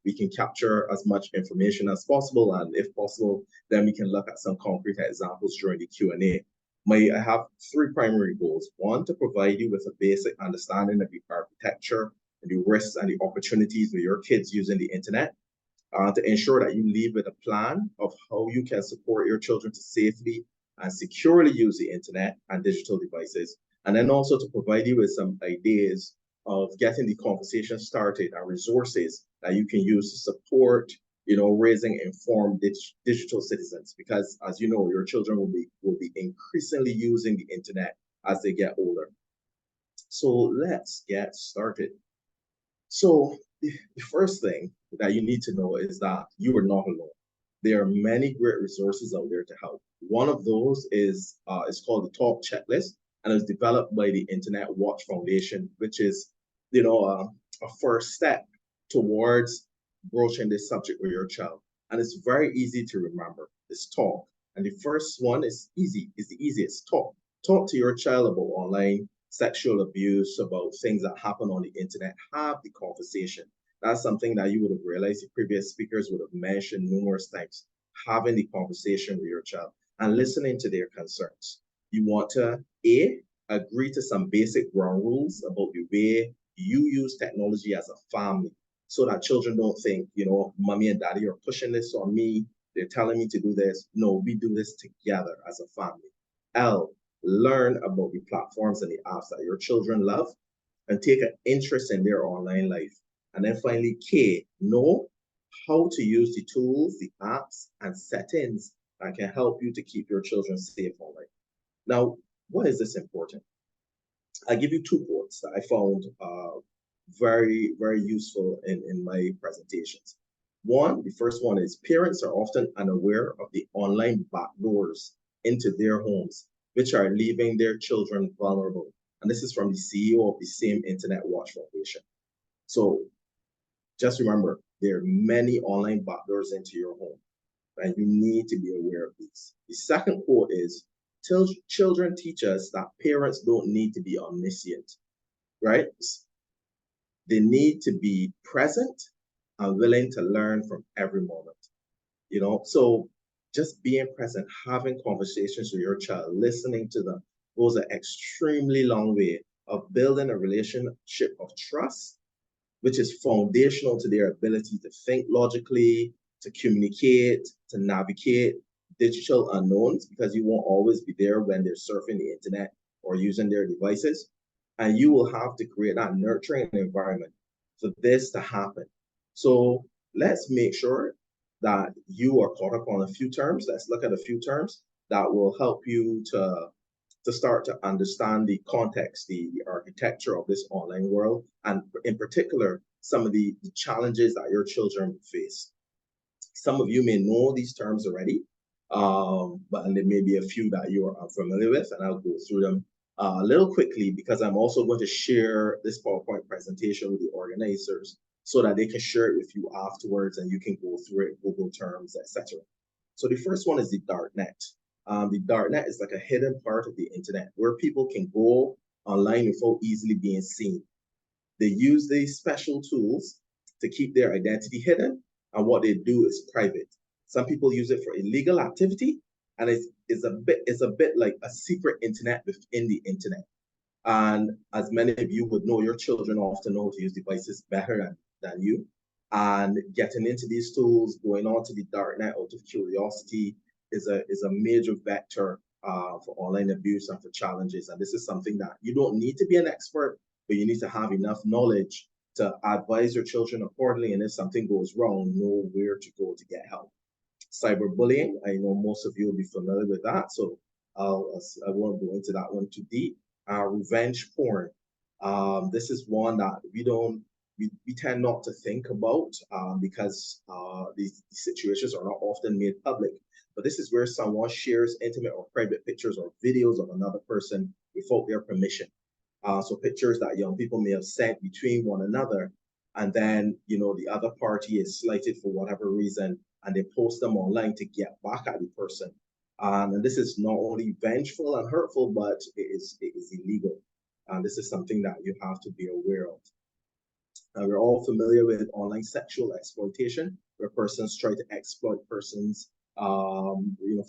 we can capture as much information as possible, and if possible, then we can look at some concrete examples during the Q&A. I have 3 primary goals. 1, to provide you with a basic understanding of the architecture, and the risks and the opportunities with your kids using the internet. To ensure that you leave with a plan of how you can support your children to safely and securely use the internet and digital devices. And then also to provide you with some ideas of getting the conversation started and resources that you can use to support, raising informed digital citizens. Because as you know, your children will be increasingly using the internet as they get older. So let's get started. So the first thing that you need to know is that you are not alone. There are many great resources out there to help. One of those is called the Talk Checklist, and it was developed by the Internet Watch Foundation, which is, a first step towards broaching this subject with your child. And it's very easy to remember. It's talk. And the first one is easy, is the easiest. Talk to your child about online sexual abuse, about things that happen on the internet, have the conversation. That's something that you would have realized the previous speakers would have mentioned numerous times, having the conversation with your child and listening to their concerns. You want to, agree to some basic ground rules about the way you use technology as a family, so that children don't think, mommy and daddy are pushing this on me, they're telling me to do this. No, we do this together as a family. L, learn about the platforms and the apps that your children love and take an interest in their online life. And then finally, K, know how to use the tools, the apps, and settings that can help you to keep your children safe online. Now, why is this important? I give you 2 quotes that I found very, very useful in my presentations. One, the first one is, parents are often unaware of the online backdoors into their homes, which are leaving their children vulnerable. And this is from the CEO of the same Internet Watch Foundation. So just remember, there are many online backdoors into your home, and you need to be aware of these. The second quote is, children teach us that parents don't need to be omniscient, right? They need to be present and willing to learn from every moment, So just being present, having conversations with your child, listening to them goes an extremely long way of building a relationship of trust, which is foundational to their ability to think logically, to communicate, to navigate digital unknowns, because you won't always be there when they're surfing the internet or using their devices. And you will have to create that nurturing environment for this to happen. So let's make sure that you are caught up on a few terms. Let's look at a few terms that will help you to start to understand the context, the architecture of this online world, and in particular, some of the challenges that your children face. Some of you may know these terms already, but there may be a few that you are unfamiliar with, and I'll go through them a little quickly, because I'm also going to share this PowerPoint presentation with the organizers so that they can share it with you afterwards and you can go through it, Google terms, etc. So the first one is the darknet. The darknet is like a hidden part of the internet where people can go online without easily being seen. They use these special tools to keep their identity hidden, and what they do is private. Some people use it for illegal activity, and it's a bit like a secret internet within the internet. And as many of you would know, your children often know how to use devices better than you. And getting into these tools, going on to the darknet out of curiosity, is a major vector for online abuse and for challenges. And this is something that you don't need to be an expert, but you need to have enough knowledge to advise your children accordingly. And if something goes wrong, know where to go to get help. Cyberbullying, I know most of you will be familiar with that, so I won't go into that one too deep. Revenge porn. This is one that we tend not to think about because these situations are not often made public. But this is where someone shares intimate or private pictures or videos of another person without their permission. So pictures that young people may have sent between one another, and then the other party is slighted for whatever reason, and they post them online to get back at the person. And this is not only vengeful and hurtful, but it is illegal. And this is something that you have to be aware of. And we're all familiar with online sexual exploitation, where persons try to exploit persons for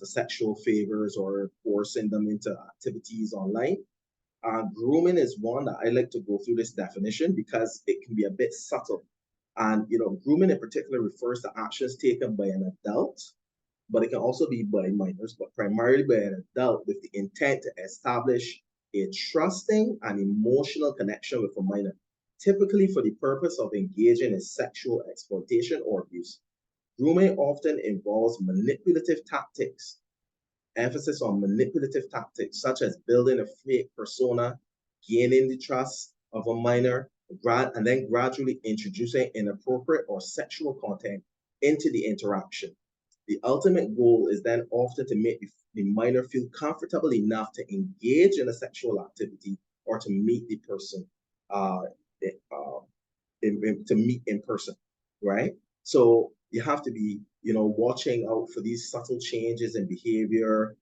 sexual favors or forcing them into activities online. Grooming is one that I like to go through this definition because it can be a bit subtle. And grooming in particular refers to actions taken by an adult, but it can also be by minors, but primarily by an adult with the intent to establish a trusting and emotional connection with a minor, typically for the purpose of engaging in sexual exploitation or abuse. Grooming often involves manipulative tactics, emphasis on manipulative tactics, such as building a fake persona, gaining the trust of a minor, and then gradually introducing inappropriate or sexual content into the interaction. The ultimate goal is then often to make the minor feel comfortable enough to engage in a sexual activity or to meet the person, to meet in person, right? So you have to be, watching out for these subtle changes in behavior,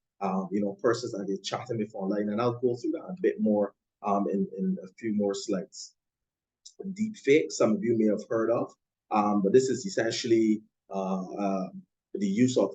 persons that they're chatting with online, and I'll go through that a bit more in a few more slides. Deepfake, some of you may have heard of, but this is essentially the use of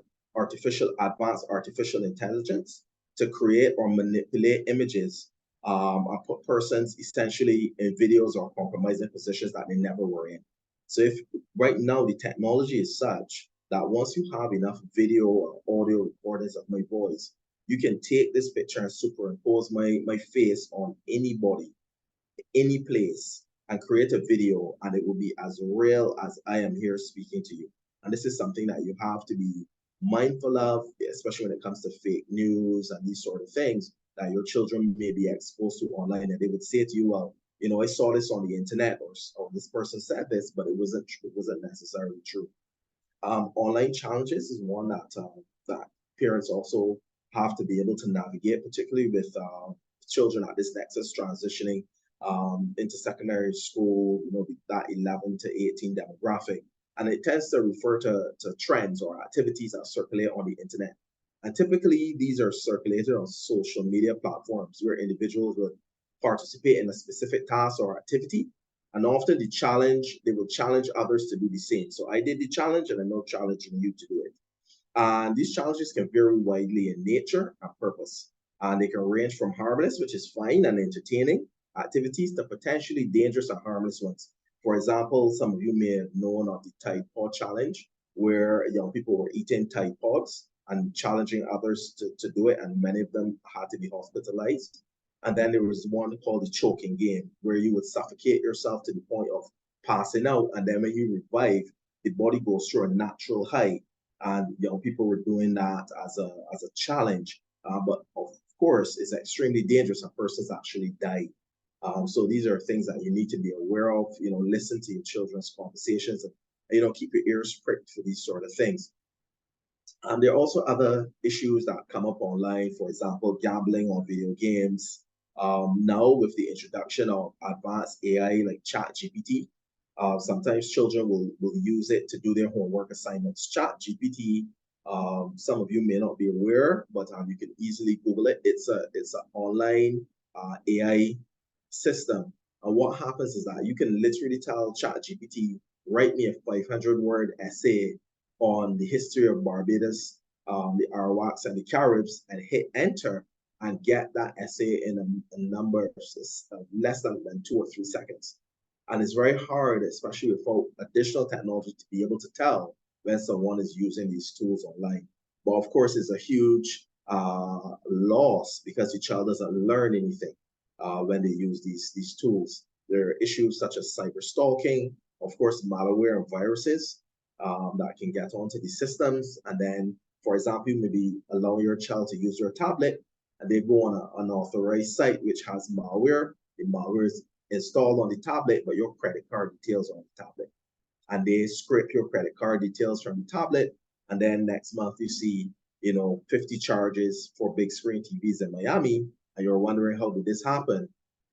advanced artificial intelligence to create or manipulate images or put persons essentially in videos or compromising positions that they never were in. So if right now the technology is such that once you have enough video or audio recordings of my voice, you can take this picture and superimpose my face on anybody, any place, and create a video, and it will be as real as I am here speaking to you. And this is something that you have to be mindful of, especially when it comes to fake news and these sort of things that your children may be exposed to online. And they would say to you, well, you know, I saw this on the internet, or this person said this, but it wasn't necessarily true. Online challenges is one that parents also have to be able to navigate, particularly with children at this nexus transitioning into secondary school, you know, that 11 to 18 demographic. And it tends to refer to trends or activities that circulate on the internet. And typically these are circulated on social media platforms where individuals would participate in a specific task or activity. And often they will challenge others to do the same. So I did the challenge and I'm now challenging you to do it. And these challenges can vary widely in nature and purpose. And they can range from harmless, which is fine and entertaining, activities to potentially dangerous and harmless ones. For example, some of you may have known of the Tide Pod Challenge, where young people were eating Tide Pods and challenging others to do it, and many of them had to be hospitalized. And then there was one called the choking game, where you would suffocate yourself to the point of passing out, and then when you revive, the body goes through a natural high. And young people were doing that as a challenge, but of course, it's extremely dangerous, and persons actually died. So these are things that you need to be aware of. You know, listen to your children's conversations, and you know, keep your ears pricked for these sort of things. There are also other issues that come up online, for example, gambling on video games. Now with the introduction of advanced AI like ChatGPT, sometimes children will use it to do their homework assignments. ChatGPT, some of you may not be aware, but you can easily Google it. It's an online AI system. And what happens is that you can literally tell ChatGPT, write me a 500-word essay on the history of Barbados, the Arawaks, and the Caribs, and hit enter and get that essay in a number of less than 2 or 3 seconds. And it's very hard, especially without additional technology, to be able to tell when someone is using these tools online. But of course, it's a huge loss because the child doesn't learn anything when they use these tools. There are issues such as cyber stalking, of course, malware and viruses that can get onto the systems. And then, for example, you maybe allow your child to use your tablet, and they go on an unauthorized site which has malware. The malware is installed on the tablet, but your credit card details on the tablet. And they scrape your credit card details from the tablet. And then next month you see, you know, 50 charges for big screen TVs in Miami. And you're wondering, how did this happen?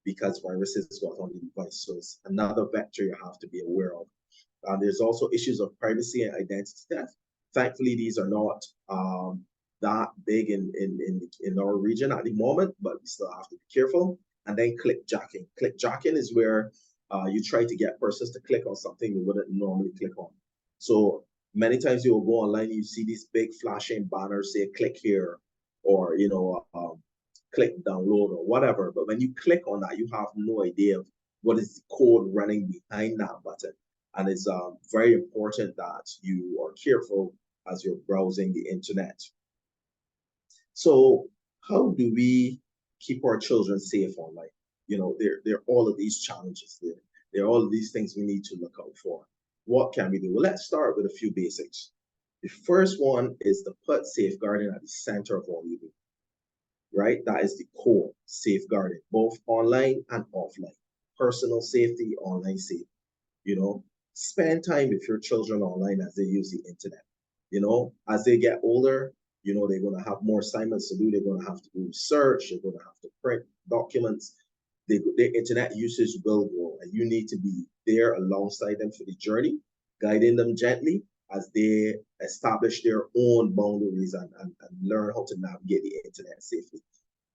Because viruses got on the device. So it's another vector you have to be aware of. There's also issues of privacy and identity theft. Thankfully, these are not that big in our region at the moment, but we still have to be careful. And then clickjacking. Clickjacking is where you try to get persons to click on something you wouldn't normally click on. So many times you will go online and you see these big flashing banners say click here, or you know, click download or whatever. But when you click on that, you have no idea of what is the code running behind that button. And it's very important that you are careful as you're browsing the internet. So how do we keep our children safe online? You know, there are all of these challenges there. There are all of these things we need to look out for. What can we do? Well, let's start with a few basics. The first one is to put safeguarding at the center of all you do, right? That is the core, safeguarding, both online and offline. Personal safety, online safety. You know, spend time with your children online as they use the internet. You know, as they get older, you know, they're going to have more assignments to do. They're going to have to do research. They're going to have to print documents. Their internet usage will grow, and you need to be there alongside them for the journey, guiding them gently as they establish their own boundaries and learn how to navigate the internet safely,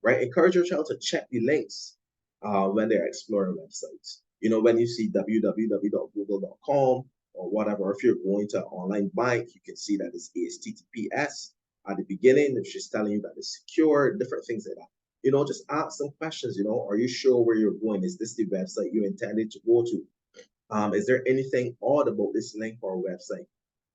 right? Encourage your child to check the links when they're exploring websites. You know, when you see www.google.com or whatever, if you're going to an online bank, you can see that it's HTTPS at the beginning. If she's telling you that it's secure, different things like that. You know, just ask some questions. You know, are you sure where you're going? Is this the website you intended to go to? Is there anything odd about this link or website?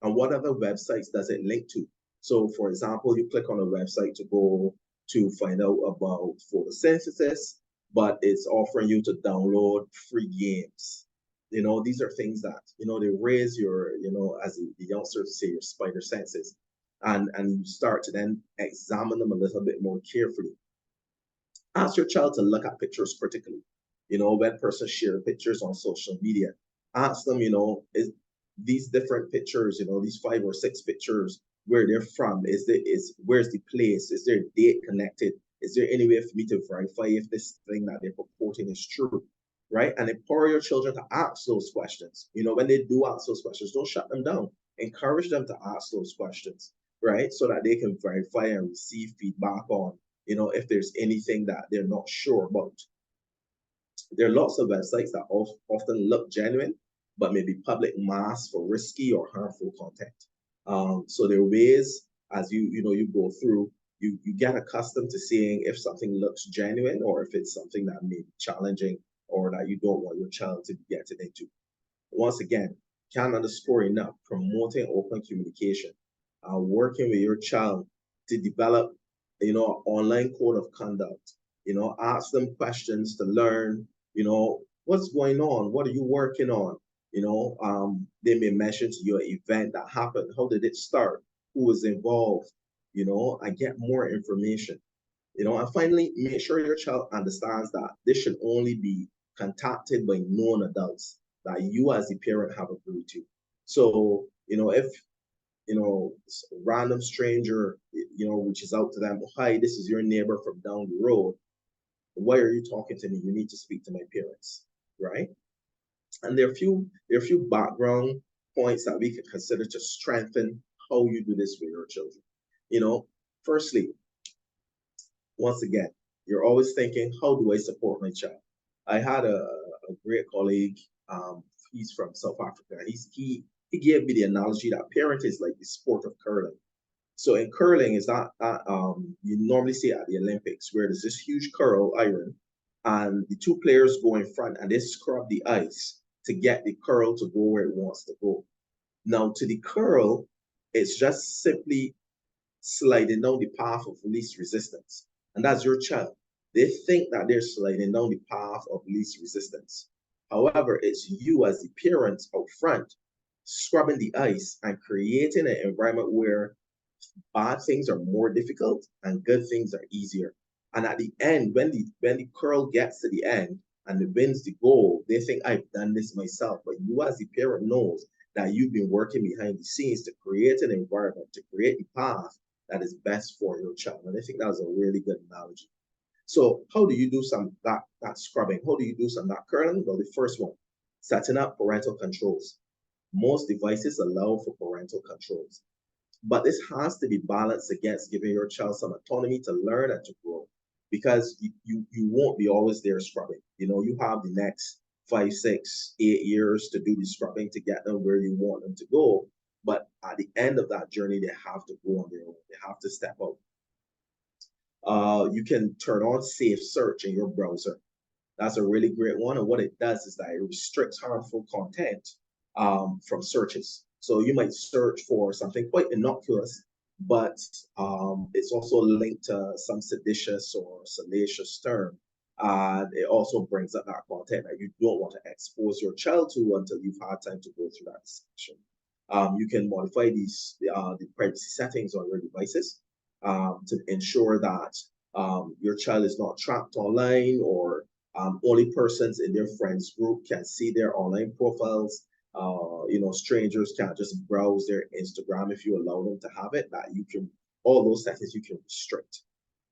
And what other websites does it link to? So, for example, you click on a website to go to find out about photosynthesis, but it's offering you to download free games. You know, these are things that, you know, they raise your, you know, as the youngsters say, your spider senses. And you start to then examine them a little bit more carefully. Ask your child to look at pictures critically. You know, when persons share pictures on social media, ask them, you know, is these different pictures, you know, these 5 or 6 pictures, where they're from, where's the place, is there a date connected, is there any way for me to verify if this thing that they're purporting is true, right? And empower your children to ask those questions. You know, when they do ask those questions, don't shut them down. Encourage them to ask those questions, right? So that they can verify and receive feedback on, you know, if there's anything that they're not sure about. There are lots of websites that often look genuine, but may be public mask for risky or harmful content. So there are ways, as you go through, you get accustomed to seeing if something looks genuine or if it's something that may be challenging or that you don't want your child to be getting into. Once again, can't underscore enough, promoting open communication, working with your child to develop, you know, an online code of conduct. You know, ask them questions to learn, you know, what's going on? What are you working on? You know, they may mention to you an event that happened. How did it start? Who was involved? You know, and get more information. You know, and finally, make sure your child understands that this should only be contacted by known adults that you as the parent have agreed to. So, you know, if, you know, a random stranger, you know, reaches out to them, hi, this is your neighbor from down the road. Why are you talking to me? You need to speak to my parents, right? And there are a few background points that we can consider to strengthen how you do this with your children. You know, firstly, once again, you're always thinking, how do I support my child? I had a great colleague, he's from South Africa. He gave me the analogy that parenting is like the sport of curling. So in curling is that you normally see at the Olympics where there's this huge curl iron and the 2 players go in front and they scrub the ice to get the curl to go where it wants to go. Now to the curl, it's just simply sliding down the path of least resistance. And that's your child. They think that they're sliding down the path of least resistance. However, it's you as the parents out front scrubbing the ice and creating an environment where bad things are more difficult and good things are easier. And at the end, when the curl gets to the end and it wins the goal, they think I've done this myself. But you as the parent knows that you've been working behind the scenes to create an environment, to create a path that is best for your child. And I think that was a really good analogy. So how do you do that scrubbing? How do you do some that curling? Well, the first one, setting up parental controls. Most devices allow for parental controls, but this has to be balanced against giving your child some autonomy to learn and to grow, because you won't be always there scrubbing. You know, you have the next 5, 6, 8 years to do the scrubbing to get them where you want them to go. But at the end of that journey, they have to go on their own. They have to step out. You can turn on safe search in your browser. That's a really great one. And what it does is that it restricts harmful content from searches. So you might search for something quite innocuous, but it's also linked to some seditious or salacious term. It also brings up that content that you don't want to expose your child to until you've had time to go through that discussion. You can modify the privacy settings on your devices to ensure that your child is not trapped online, or only persons in their friends group can see their online profiles. You know, strangers can't just browse their Instagram if you allow them to have it. That you can, all those settings you can restrict.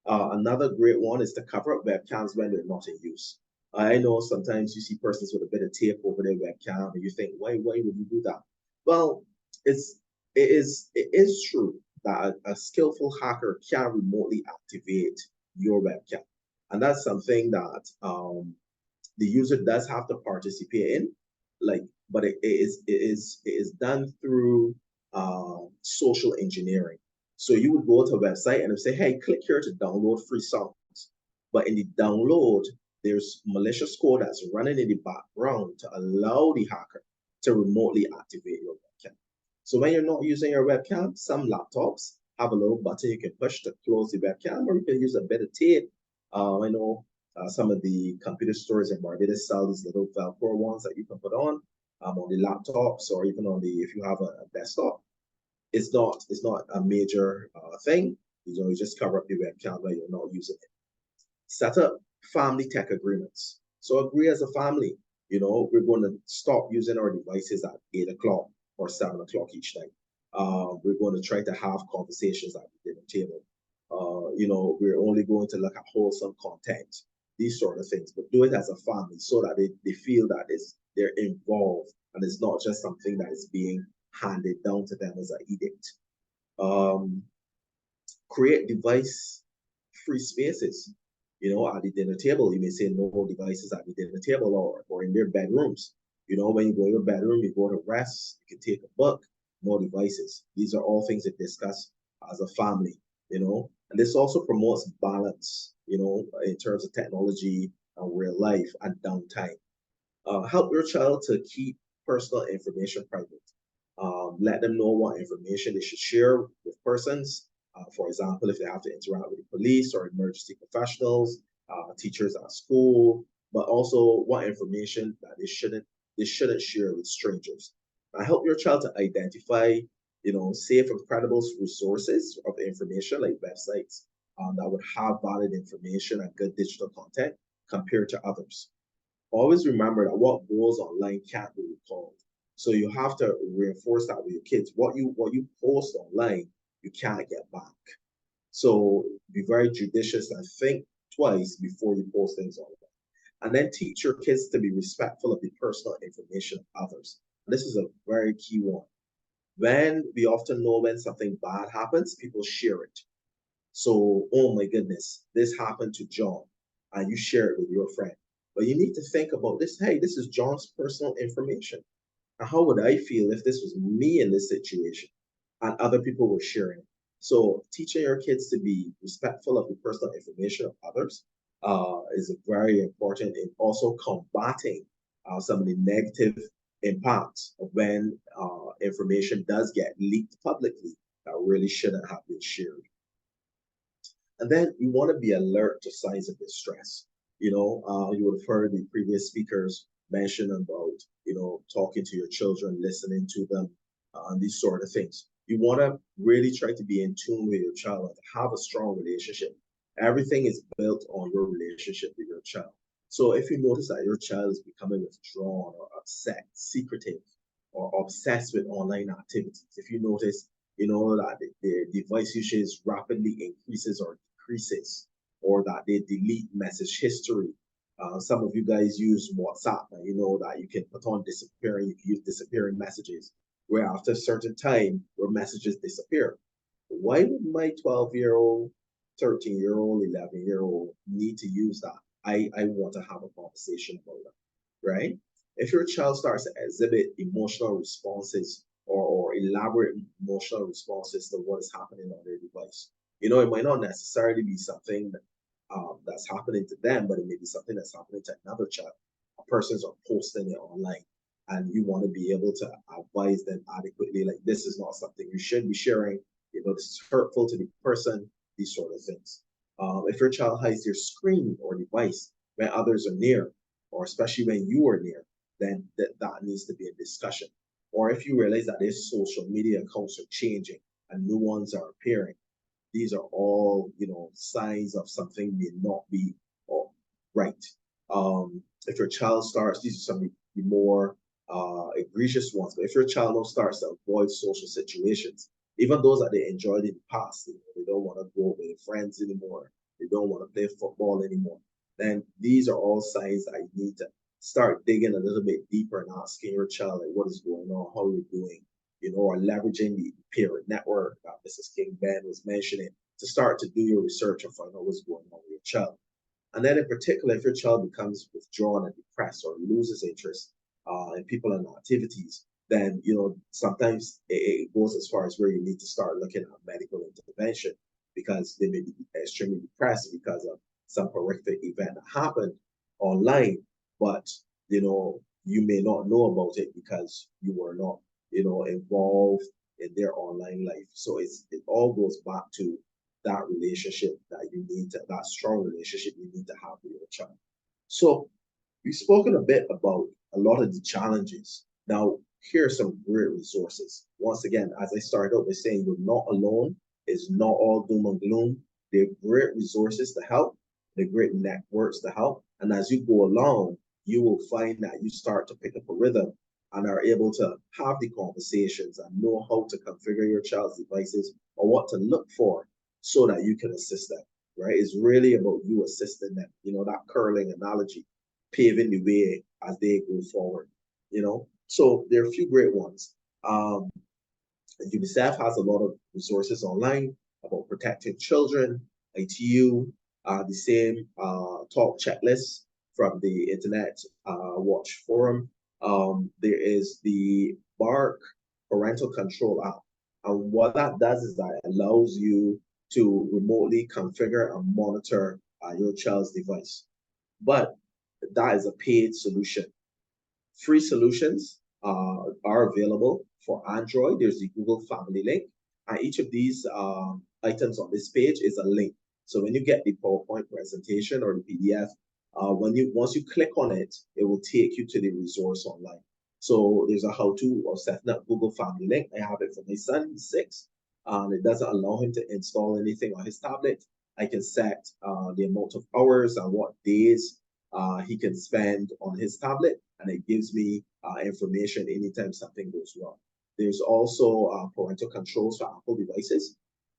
Another great one is to cover up webcams when they're not in use. I know sometimes you see persons with a bit of tape over their webcam and you think, why would you do that? Well, it is true that a skillful hacker can remotely activate your webcam. And that's something that the user does have to participate in, but it is done through social engineering. So you would go to a website and it would say, hey, click here to download free songs. But in the download, there's malicious code that's running in the background to allow the hacker to remotely activate your webcam. So when you're not using your webcam, some laptops have a little button you can push to close the webcam, or you can use a bit of tape. I know some of the computer stores in Barbados sell these little Velcro ones that you can put on the laptops, or even on the, if you have a desktop. It's not a major thing. You just cover up the webcam when you're not using it. Set up family tech agreements. So agree as a family, we're going to stop using our devices at 8 o'clock or 7 o'clock each night. We're going to try to have conversations at the dinner table. We're only going to look at wholesome content, these sort of things, but do it as a family so that they feel that they're involved and it's not just something that is being handed down to them as an edict. Create device-free spaces. At the dinner table, you may say no devices at the dinner table or in their bedrooms. When you go to your bedroom, you go to rest, you can take a book, no devices. These are all things to discuss as a family, and this also promotes balance, in terms of technology and real life and downtime. Help your child to keep personal information private. Let them know what information they should share with persons. For example, if they have to interact with the police or emergency professionals, teachers at school, but also what information that they shouldn't share with strangers. Help your child to identify, safe and credible resources of information like websites that would have valid information and good digital content compared to others. Always remember that what goes online can't be recalled. So you have to reinforce that with your kids. What you post online, you can't get back. So be very judicious and think twice before you post things online. And then teach your kids to be respectful of the personal information of others. And this is a very key one. We often know when something bad happens, people share it. So, oh my goodness, this happened to John, and you share it with your friend. But you need to think about this. Hey, this is John's personal information. And how would I feel if this was me in this situation and other people were sharing? So teaching your kids to be respectful of the personal information of others is very important in also combating some of the negative impacts of when information does get leaked publicly that really shouldn't have been shared. And then you want to be alert to signs of distress. You would have heard the previous speakers mention about, talking to your children, listening to them, and these sort of things. You want to really try to be in tune with your child and have a strong relationship. Everything is built on your relationship with your child. So if you notice that your child is becoming withdrawn or upset, secretive, or obsessed with online activities, if you notice, that their device usage rapidly increases or decreases, or that they delete message history. Some of you guys use WhatsApp, and you know that you can put on disappearing messages, where after a certain time, your messages disappear. Why would my 12-year-old, 13-year-old, 11-year-old need to use that? I want to have a conversation about that, right? If your child starts to exhibit emotional responses or elaborate emotional responses to what is happening on their device, it might not necessarily be something that's happening to them, but it may be something that's happening to another child. Persons are posting it online, and you want to be able to advise them adequately, like, this is not something you should be sharing, this is hurtful to the person, these sort of things. If your child hides their screen or device when others are near, or especially when you are near, then that needs to be a discussion. Or if you realize that their social media accounts are changing and new ones are appearing, these are all, signs of something may not be right. If your child starts, these are some of the more egregious ones, but if your child now starts to avoid social situations, even those that they enjoyed in the past, they don't want to go with their friends anymore, they don't want to play football anymore, then these are all signs that you need to start digging a little bit deeper and asking your child, like, what is going on, how are you doing, or leveraging the peer network that Mrs. King Ben was mentioning to start to do your research and find out what's going on with your child. And then in particular, if your child becomes withdrawn and depressed or loses interest in people and activities, then sometimes it goes as far as where you need to start looking at medical intervention, because they may be extremely depressed because of some horrific event that happened online, but you may not know about it because you were not involved in their online life. So it all goes back to that relationship that strong relationship you need to have with your child. So we've spoken a bit about a lot of the challenges. Now, here are some great resources. Once again, as I started out by saying, you're not alone. It's not all doom and gloom. There are great resources to help. There are great networks to help. And as you go along, you will find that you start to pick up a rhythm and are able to have the conversations and know how to configure your child's devices or what to look for so that you can assist them, right? It's really about you assisting them, that curling analogy, paving the way as they go forward, So there are a few great ones. UNICEF has a lot of resources online about protecting children, ITU, the same talk checklist from the Internet Watch Forum. There is the BARC parental control app. And what that does is that it allows you to remotely configure and monitor your child's device. But that is a paid solution. Free solutions are available for Android. There's the Google Family Link. And each of these items on this page is a link. So when you get the PowerPoint presentation or the PDF, once you click on it, it will take you to the resource online. So there's a how-to of setting up Google Family Link. I have it for my son, he's 6. It doesn't allow him to install anything on his tablet. I can set the amount of hours and what days he can spend on his tablet, and it gives me information anytime something goes wrong. There's also parental controls for Apple devices.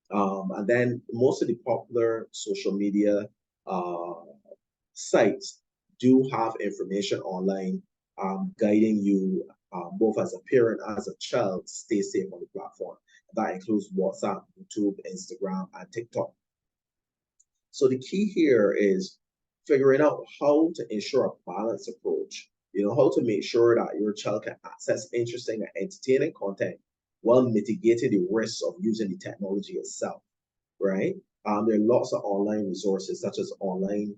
And then most of the popular social media sites do have information online guiding you both as a parent, as a child, stay safe on the platform. That includes WhatsApp, YouTube, Instagram, and TikTok. So the key here is figuring out how to ensure a balanced approach, how to make sure that your child can access interesting and entertaining content while mitigating the risks of using the technology itself, right? There are lots of online resources such as online,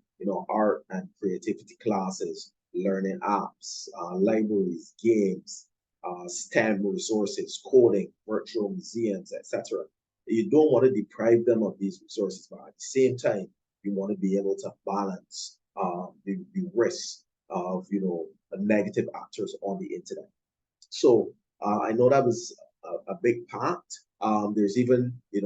art and creativity classes, learning apps, libraries, games, STEM resources, coding, virtual museums, etc. You don't want to deprive them of these resources, but at the same time, you want to be able to balance the risks of negative actors on the internet. So I know that was a big part. There's even if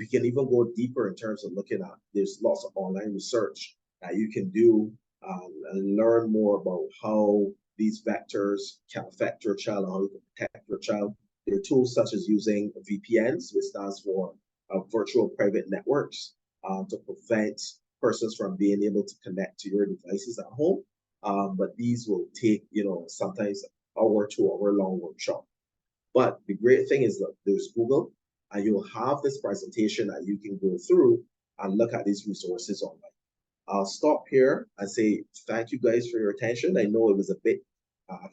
you can even go deeper in terms of looking at, there's lots of online research that you can do and learn more about how these vectors can affect your child and how you can protect your child. There are tools such as using VPNs, which stands for virtual private networks, to prevent persons from being able to connect to your devices at home. But these will take, sometimes an hour, 2 hour long workshop. But the great thing is that there's Google, and you'll have this presentation that you can go through and look at these resources online. I'll stop here and say thank you guys for your attention. I know it was a bit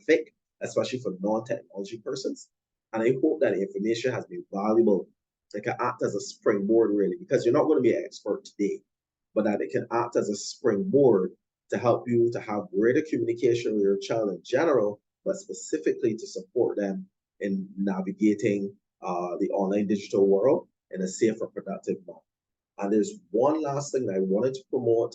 thick, especially for non-technology persons. And I hope that the information has been valuable. It can act as a springboard, really, because you're not going to be an expert today, but that it can act as a springboard to help you to have greater communication with your child in general, but specifically to support them in navigating the online digital world in a safe and productive manner. And there's one last thing I wanted to promote,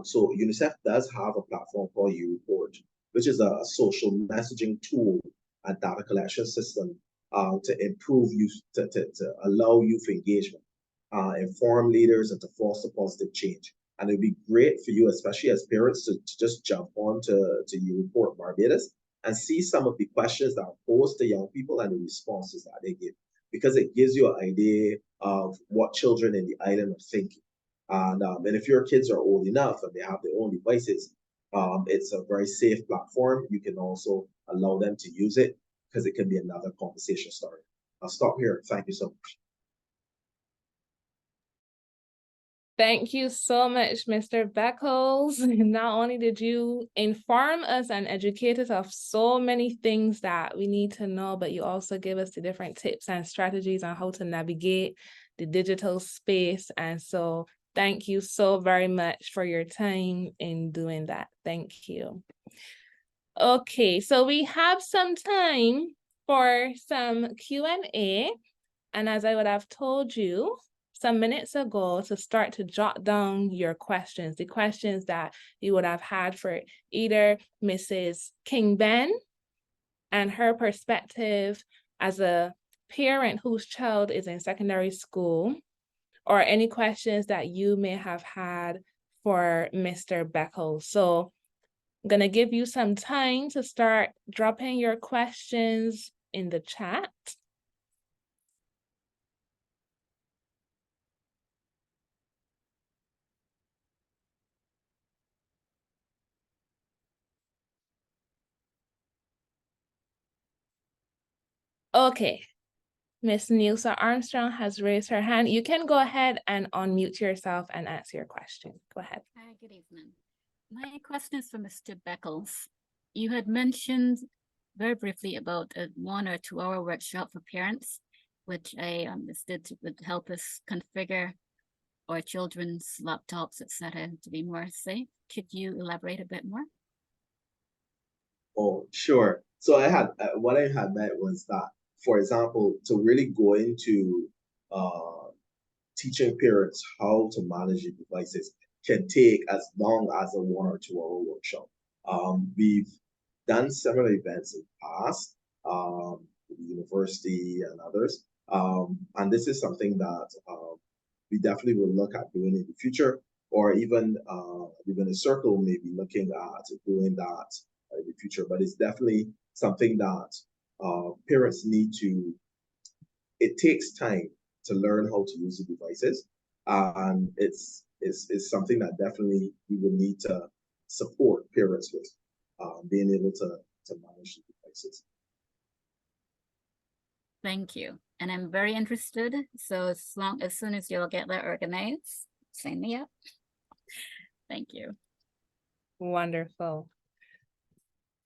so UNICEF does have a platform called YouReport, which is a social messaging tool and data collection system to improve youth, to allow youth engagement, inform leaders, and to foster positive change. And it'd be great for you, especially as parents, to just jump on to YouReport Barbados and see some of the questions that are posed to young people and the responses that they give, because it gives you an idea of what children in the island are thinking. And if your kids are old enough and they have their own devices, it's a very safe platform. You can also allow them to use it because it can be another conversation starter. I'll stop here. Thank you so much. Thank you so much, Mr. Beckles. Not only did you inform us and educate us of so many things that we need to know, but you also give us the different tips and strategies on how to navigate the digital space. And so thank you so very much for your time in doing that. Thank you. Okay, so we have some time for some Q&A. And as I would have told you some minutes ago, to start to jot down your questions, the questions that you would have had for either Mrs. King-Ben and her perspective as a parent whose child is in secondary school, or any questions that you may have had for Mr. Beckles. So I'm going to give you some time to start dropping your questions in the chat. Okay, Miss Nilsa Armstrong has raised her hand. You can go ahead and unmute yourself and answer your question. Go ahead. Hi, good evening. My question is for Mr. Beckles. You had mentioned very briefly about a 1 or 2 hour workshop for parents, which I understood would help us configure our children's laptops, etc., to be more safe. Could you elaborate a bit more? Oh, sure. So what I had meant was that, for example, to really go into teaching parents how to manage the devices can take as long as a 1 or 2 hour workshop. We've done several events in the past, the university and others. And this is something that we definitely will look at doing in the future, or even a circle may be looking at doing that in the future. But it's definitely something that parents need to, it takes time to learn how to use the devices. And it's something that definitely we will need to support parents with, being able to manage the devices. Thank you. And I'm very interested. So as soon as you'll get that organized, sign me up. Thank you. Wonderful.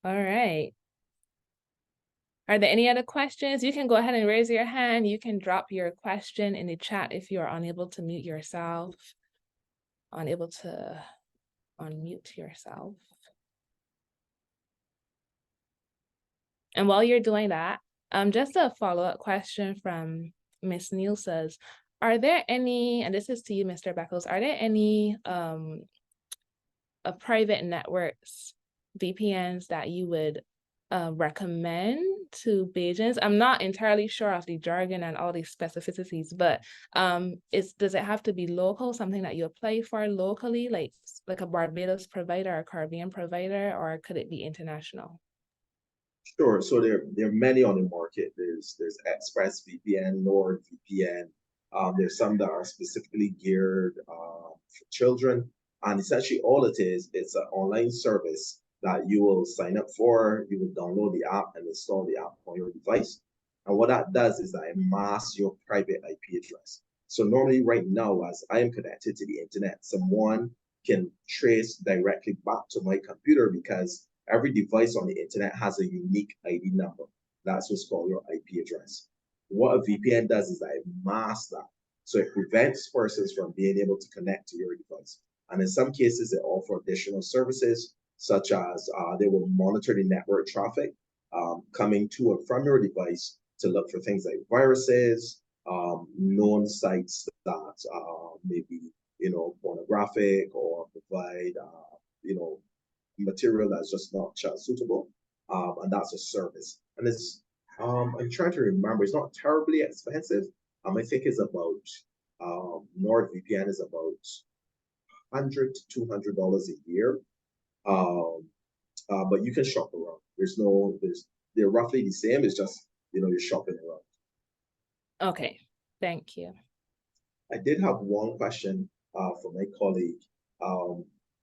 All right. Are there any other questions? You can go ahead and raise your hand. You can drop your question in the chat if you are unable to mute yourself. Unable to unmute yourself. And while you're doing that, just a follow-up question from Miss Neal says, are there any, and this is to you, Mr. Beckles, are there any private networks, VPNs that you would recommend to Bajans? I'm not entirely sure of the jargon and all the specificities, but does it have to be local, something that you apply for locally, like a Barbados provider or a Caribbean provider, or could it be international? Sure. So there are many on the market. There's ExpressVPN, NordVPN. There's some that are specifically geared for children. And essentially all it is, it's an online service that you will sign up for. You will download the app and install the app on your device. And what that does is that it masks your private IP address. So normally right now, as I am connected to the internet, someone can trace directly back to my computer because every device on the internet has a unique ID number. That's what's called your IP address. What a VPN does is that it masks that. So it prevents persons from being able to connect to your device. And in some cases, they offer additional services, such as they will monitor the network traffic coming to and from your device to look for things like viruses, known sites that may be, pornographic, or provide, material that's just not child suitable, and that's a service. And it's I'm trying to remember, it's not terribly expensive. I think it's about NordVPN is about $100 to $200 a year, but you can shop around. They're roughly the same. It's just you're shopping around. Okay, thank you. I did have one question from my colleague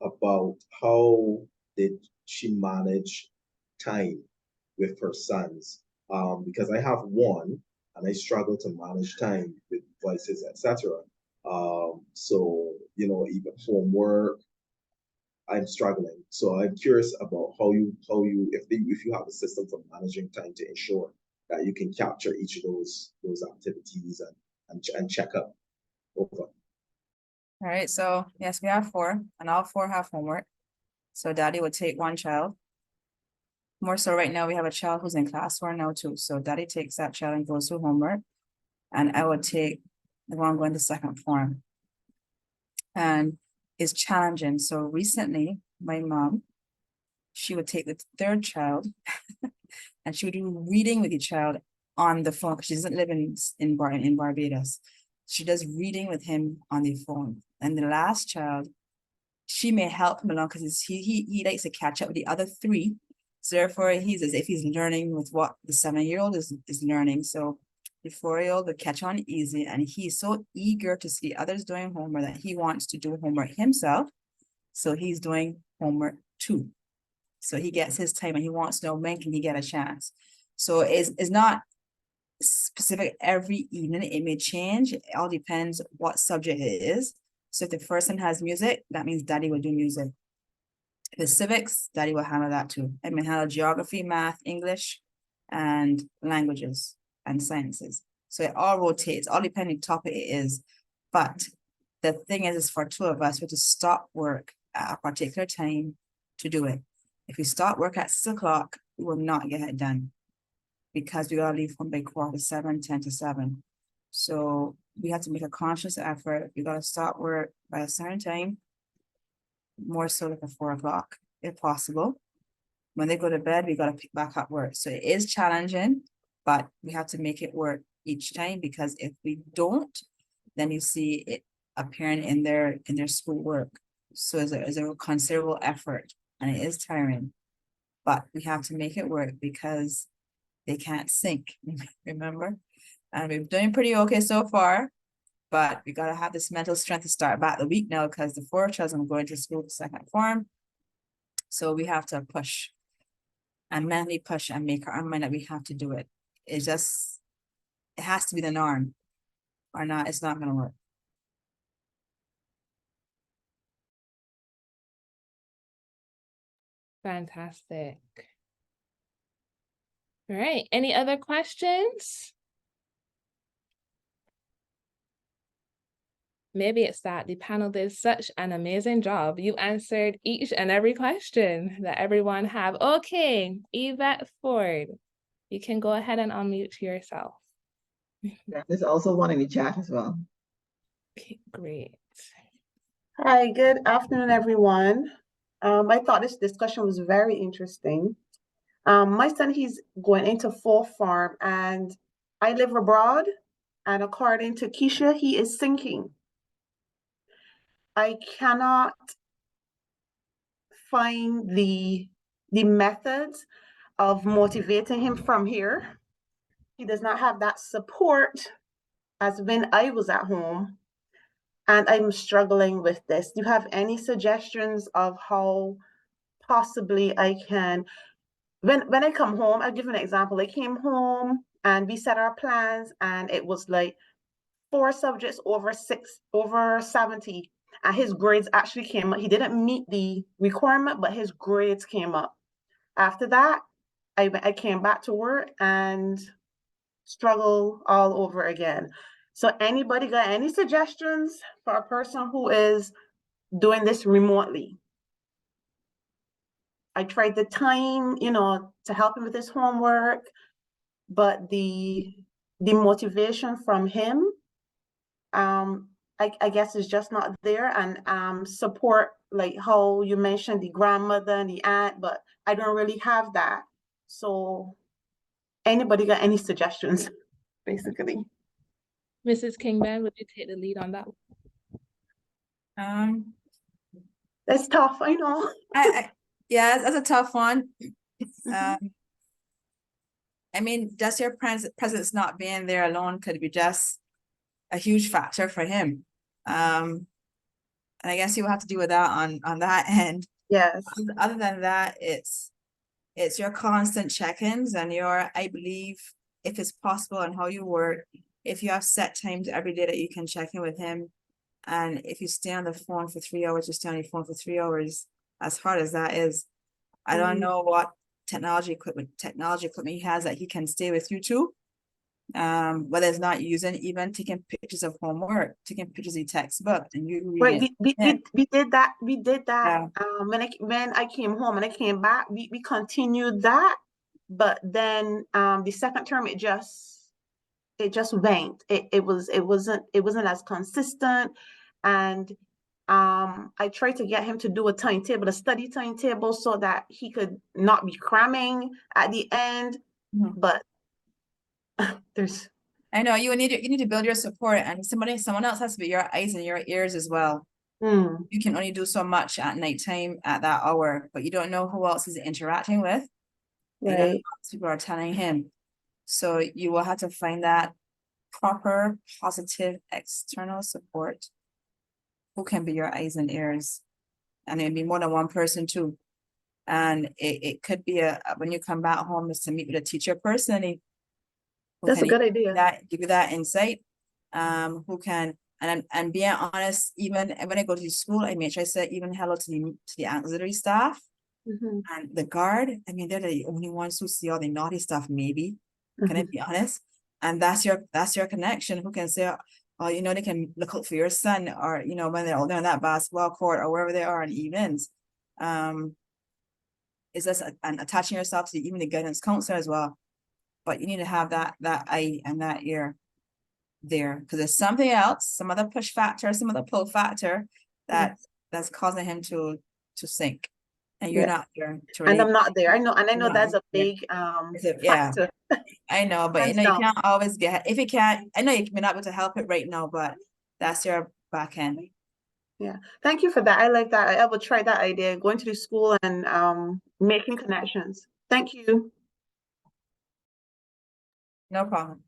about how did she manage time with her sons, because I have one and I struggle to manage time with devices, etc. So even homework, I'm struggling. So I'm curious about how you if you have a system for managing time to ensure that you can capture each of those activities and check up over. All right, so yes, we have 4, and all 4 have homework. So daddy would take one child. More so right now, we have a child who's in class 4 now too. So daddy takes that child and goes through homework. And I would take the one going to second form. And it's challenging. So recently, my mom, she would take the 3rd child and she would do reading with the child on the phone, because she doesn't live in Barbados. She does reading with him on the phone. And the last child, she may help him along because he likes to catch up with the other 3. So therefore, he's as if he's learning with what the 7-year-old is learning. So the 4-year-old will catch on easy, and he's so eager to see others doing homework that he wants to do homework himself. So he's doing homework too. So he gets his time, and he wants to know when can he get a chance. So it's not specific every evening. It may change. It all depends what subject it is. So if the first one has music, that means daddy will do music. If it's civics, daddy will handle that too. I may handle geography, math, English, and languages and sciences. So it all rotates, all depending on the topic it is. But the thing is for 2 of us, we have to stop work at a particular time to do it. If we start work at 6 o'clock, we will not get it done, because we gotta leave home by 6:45, 10 to 7. So we have to make a conscious effort. We gotta start work by a certain time, more so like at 4 o'clock, if possible. When they go to bed, we gotta pick back up work. So it is challenging, but we have to make it work each time, because if we don't, then you see it appearing in their schoolwork. So it's a considerable effort, and it is tiring, but we have to make it work because they can't sink, remember? And we're doing pretty okay so far, but we gotta have this mental strength to start back the week now, because the 4 children are going to school for second form. So we have to push and mentally push and make our mind that we have to do it. It has to be the norm, or not, it's not gonna work. Fantastic. All right, any other questions? Maybe it's that the panel did such an amazing job. You answered each and every question that everyone have. Okay, Yvette Ford, you can go ahead and unmute yourself. There's also one in the chat as well. Okay, great. Hi, good afternoon, everyone. I thought this discussion was very interesting. My son, he's going into 4th form, and I live abroad, and according to Keisha, he is sinking. I cannot find the methods of motivating him from here. He does not have that support as when I was at home, and I'm struggling with this. Do you have any suggestions of how possibly I can, when I come home, I'll give you an example. I came home and we set our plans, and it was like 4 subjects over 70, and his grades actually came up. He didn't meet the requirement, but his grades came up. After that, I came back to work and struggle all over again. So anybody got any suggestions for a person who is doing this remotely? I tried the time, to help him with his homework, but the motivation from him, I guess is just not there. And support, like how you mentioned the grandmother and the aunt, but I don't really have that. So anybody got any suggestions, basically? Mrs. Kingman, would you take the lead on that? It's tough, I know. Yeah, that's a tough one. I mean, just your presence not being there alone could be just a huge factor for him. And I guess you will have to deal with that on that end. Yes. Other than that, it's your constant check-ins and I believe, if it's possible and how you work, if you have set times every day that you can check in with him, And if you stay on the phone for 3 hours, you stay on your phone for 3 hours, as hard as that is. I don't Mhm. know what technology equipment he has that he can stay with you too. Whether it's not using, even taking pictures of homework, taking pictures of textbook, and you Right, reading. we did that. We did that. Yeah. When I came home and I came back, we continued that. But then the second term, it just went. It wasn't as consistent. And I tried to get him to do a timetable, a study timetable, so that he could not be cramming at the end. Mhm. But there's I know you need to build your support, and someone else has to be your eyes and your ears as well. mm, You can only do so much at nighttime at that hour, but you don't know who else he's interacting with. You don't know right. what else people are telling him. So you will have to find that proper, positive external support who can be your eyes and ears. And it'd be more than one person too. And it could be when you come back home is to meet with a teacher personally. who That's a can good idea. give you that insight. Who can and being honest, even when I go to school, I make sure I say even hello to the auxiliary staff Mhm, and the guard. I mean, they're the only ones who see all the naughty stuff, maybe. Can I mhm. be honest? And that's your connection, who can say, oh, you know, they can look out for your son, or you know, when they're on that basketball court or wherever they are in evenings. Is this and attaching yourself to even the guidance counselor as well. But you need to have that eye and that ear there, because there's something else, some other push factor, some other pull factor that's causing him to sink, and you're Yeah. not there to And relieve. I'm not there. I know, and I You're know not that's a there. big Yeah, factor. I know, but you Hands know, you down. can't always get, if you can't, I know you may not be able to help it right now, but that's your back end. Yeah. Thank you for that. I like that. I will try that idea, going to the school and making connections. Thank you. No problem.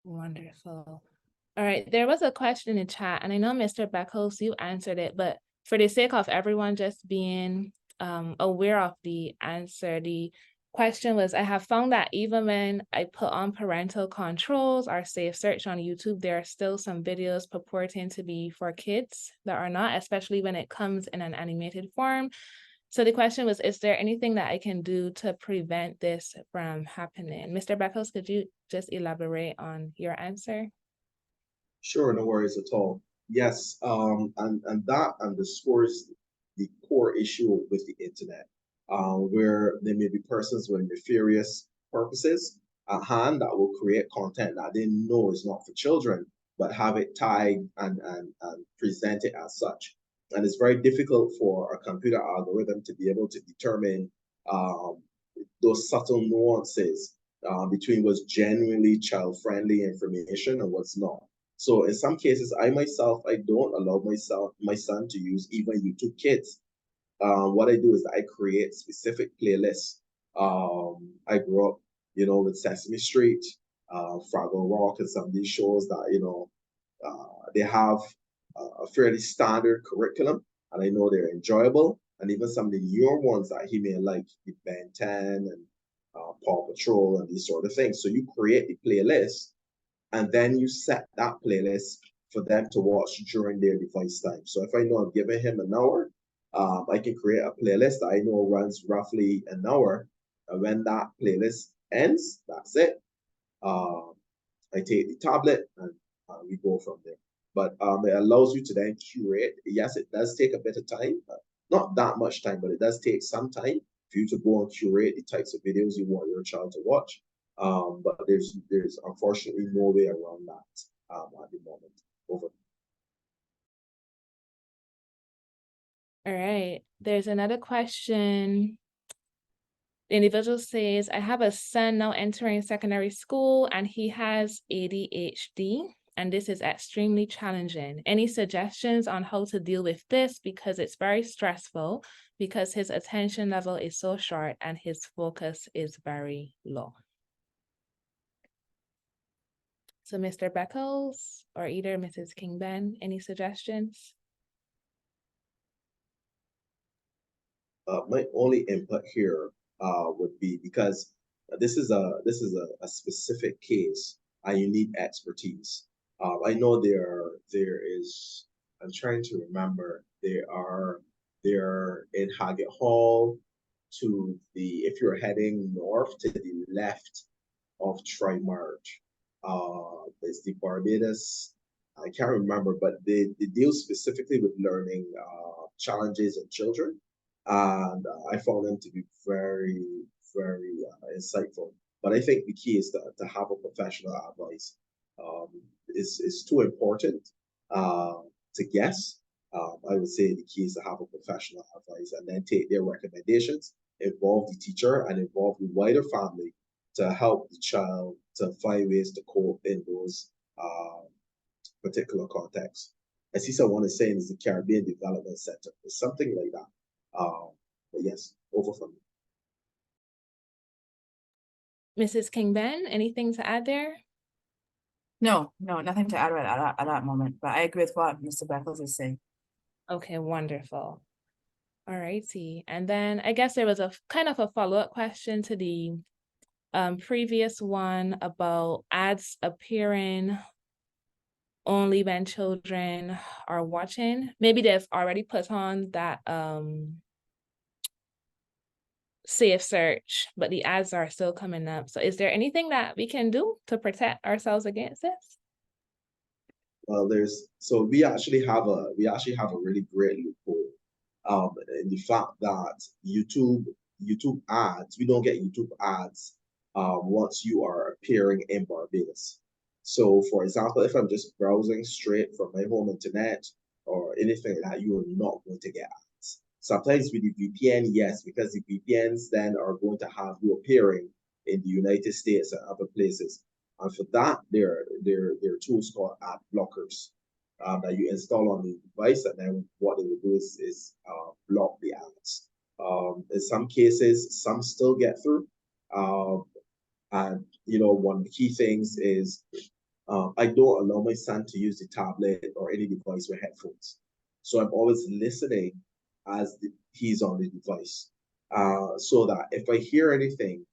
Wonderful. All right, there was a question in chat, and I know Mr. Beckles, you answered it, but for the sake of everyone just being aware of the answer, the question was, I have found that even when I put on parental controls or safe search on YouTube, there are still some videos purporting to be for kids that are not, especially when it comes in an animated form. So the question was, is there anything that I can do to prevent this from happening? Mr. Beckles, could you just elaborate on your answer? Sure, no worries at all. Yes, and that underscores the core issue with the internet, where there may be persons with nefarious purposes at hand that will create content that they know is not for children, but have it tagged and present it as such. And it's very difficult for a computer algorithm to be able to determine those subtle nuances between what's genuinely child-friendly information and what's not. So in some cases, I myself, I don't allow my son to use even YouTube Kids. What I do is I create specific playlists. I grew up, with Sesame Street, Fraggle Rock, and some of these shows that, they have a fairly standard curriculum, and I know they're enjoyable. And even some of the newer ones that he may like, the Ben 10 and Paw Patrol and these sort of things. So you create the playlist, and then you set that playlist for them to watch during their device time. So if I know I'm giving him an hour, I can create a playlist that I know runs roughly an hour. And when that playlist ends, that's it. I take the tablet and we go from there. But it allows you to then curate. Yes, it does take a bit of time, not that much time, but it does take some time for you to go and curate the types of videos you want your child to watch. But there's unfortunately no way around that at the moment. Over. All right, there's another question. The individual says, I have a son now entering secondary school and he has ADHD, and this is extremely challenging. Any suggestions on how to deal with this? Because it's very stressful, because his attention level is so short and his focus is very low. So Mr. Beckles or either Mrs. Kingben, any suggestions? My only input here would be, because this is a specific case and you need expertise. I know there is, I'm trying to remember, they're in Haggett Hall to the, if you're heading north to the left of Tri-Marge. It's the Barbados, I can't remember, but they deal specifically with learning challenges in children. And I found them to be very, very insightful. But I think the key is to have a professional advice. Is too important to guess. I would say the key is to have a professional advice and then take their recommendations, involve the teacher and involve the wider family to help the child to find ways to cope in those particular contexts. I see someone is saying is the Caribbean Development Center. It's something like that. But yes, over from me. Mrs. King-Ben, anything to add there? No, nothing to add right at that moment, but I agree with what Mr. Beckles is saying. Okay, wonderful. All righty. And then I guess there was a kind of a follow-up question to the previous one about ads appearing only when children are watching. Maybe they've already put on that safe search, but the ads are still coming up. So is there anything that we can do to protect ourselves against this? Well, we actually have a really great loophole. In the fact that YouTube ads, we don't get YouTube ads once you are appearing in Barbados. So for example, if I'm just browsing straight from my home internet or anything like that, you are not going to get ads. Sometimes with the VPN, yes, because the VPNs then are going to have you appearing in the United States and other places. And for that, there are tools called ad blockers that you install on the device, and then what they will do is block the ads. In some cases, some still get through. And one of the key things is I don't allow my son to use the tablet or any device with headphones. So I'm always listening as he's on the device, so that if I hear anything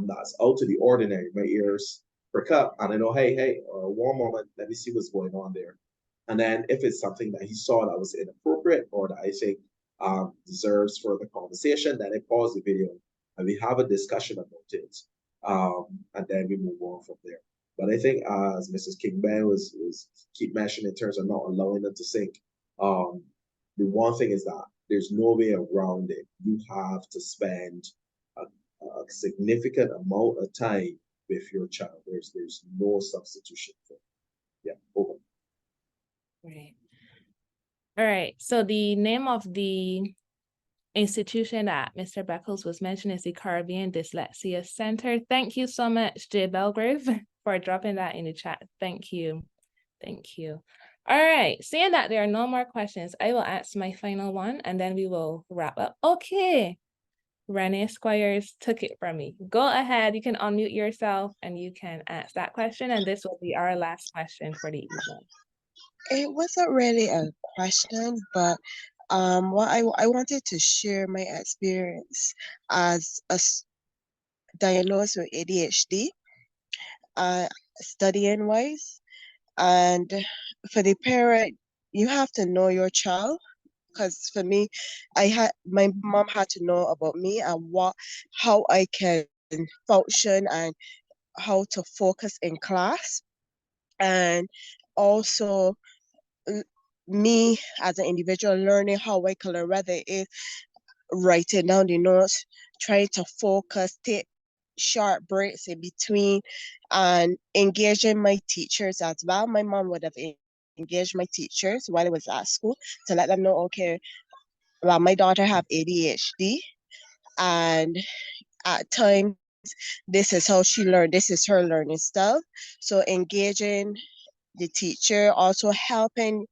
that's out of the ordinary, my ears perk up and I know, hey, one moment, let me see what's going on there. And then if it's something that he saw that was inappropriate or that I think deserves further conversation, then I pause the video and we have a discussion about it. And then we move on from there. But I think as Mrs. King-Ben was keep mentioning in terms of not allowing them to sync, the one thing is that there's no way around it. You have to spend a significant amount of time with your child. There's no substitution for it. Yeah, over. Right. All right. So the name of the institution that Mr. Beckles was mentioning is the Caribbean Dyslexia Center. Thank you so much, Jay Belgrave, for dropping that in the chat. Thank you. Thank you. All right. Seeing that there are no more questions, I will ask my final one and then we will wrap up. Okay. Renee Squires took it from me. Go ahead. You can unmute yourself and you can ask that question. And this will be our last question for the evening. It wasn't really a question, but what I wanted to share my experience as diagnosed with ADHD, studying wise, and for the parent, you have to know your child. Because for me, my mom had to know about me and how I can function and how to focus in class, and also me as an individual learning how I can learn, whether it's writing down the notes, trying to focus, take short breaks in between, and engaging my teachers as well. My mom would have engaged my teachers while I was at school to let them know, okay, well, my daughter have ADHD, and at times this is how she learned, this is her learning style. So engaging the teacher, also helping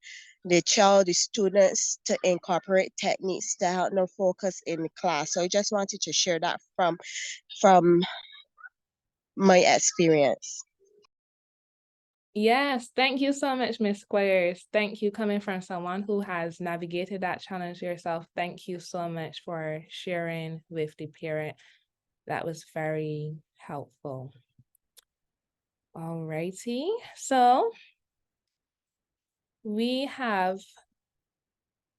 the child, the students to incorporate techniques to help them focus in the class. So I just wanted to share that from my experience. Yes, thank you so much, Ms. Squires. Thank you, coming from someone who has navigated that challenge yourself. Thank you so much for sharing with the parent. That was very helpful. All righty. So we have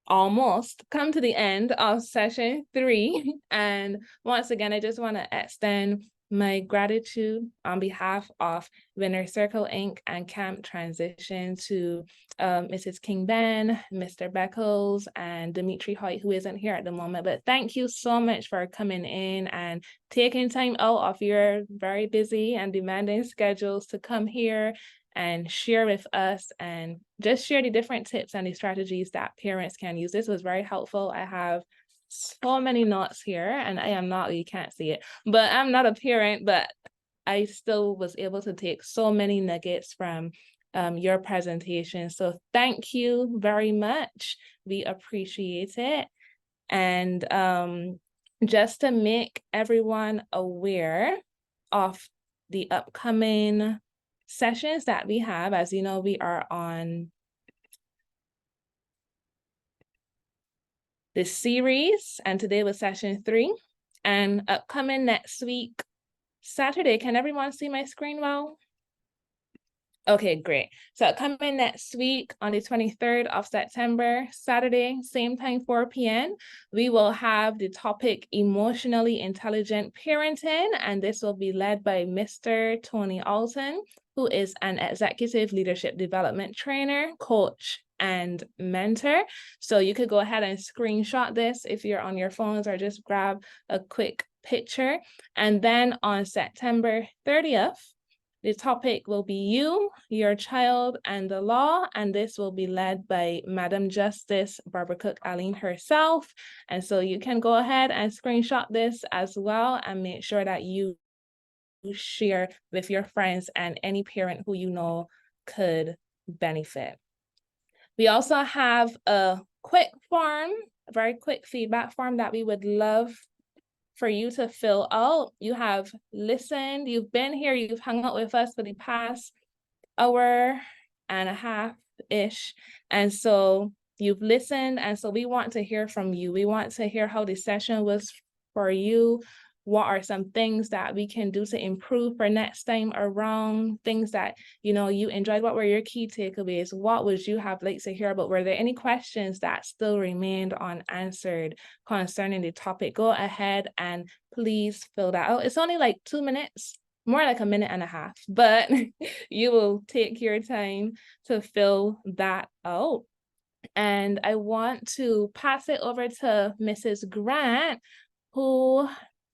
almost come to the end of session 3. And once again, I just want to extend my gratitude on behalf of Winner Circle Inc. and Camp Transition to Mrs. King Ben, Mr. Beckles, and Dimitri Hoyt, who isn't here at the moment. But thank you so much for coming in and taking time out of your very busy and demanding schedules to come here and share with us and just share the different tips and the strategies that parents can use. This was very helpful. I have so many notes here, and I am not, you can't see it, but I'm not a parent, but I still was able to take so many nuggets from your presentation. So thank you very much. We appreciate it. And just to make everyone aware of the upcoming sessions that we have, as you know, we are on this series, and today was session 3, and upcoming next week, Saturday. Can everyone see my screen well? Okay, great. So coming next week on the 23rd of September, Saturday, same time, 4 p.m., we will have the topic Emotionally Intelligent Parenting, and this will be led by Mr. Tony Alton, who is an executive leadership development trainer, coach, and mentor. So you could go ahead and screenshot this if you're on your phones, or just grab a quick picture. And then on September 30th, the topic will be You, Your Child, and the Law, and this will be led by Madam Justice Barbara Cook Allen herself. And so you can go ahead and screenshot this as well and make sure that you share with your friends and any parent who you know could benefit. We also have a quick form, a very quick feedback form that we would love for you to fill out. You have listened, you've been here, you've hung out with us for the past hour and a half-ish. And so you've listened, and so we want to hear from you. We want to hear how the session was for you. What are some things that we can do to improve for next time around? Things that, you know, you enjoyed. What were your key takeaways? What would you have liked to hear about? Were there any questions that still remained unanswered concerning the topic? Go ahead and please fill that out. It's only like 2 minutes, more like a minute and a half, but you will take your time to fill that out. And I want to pass it over to Mrs. Grant, who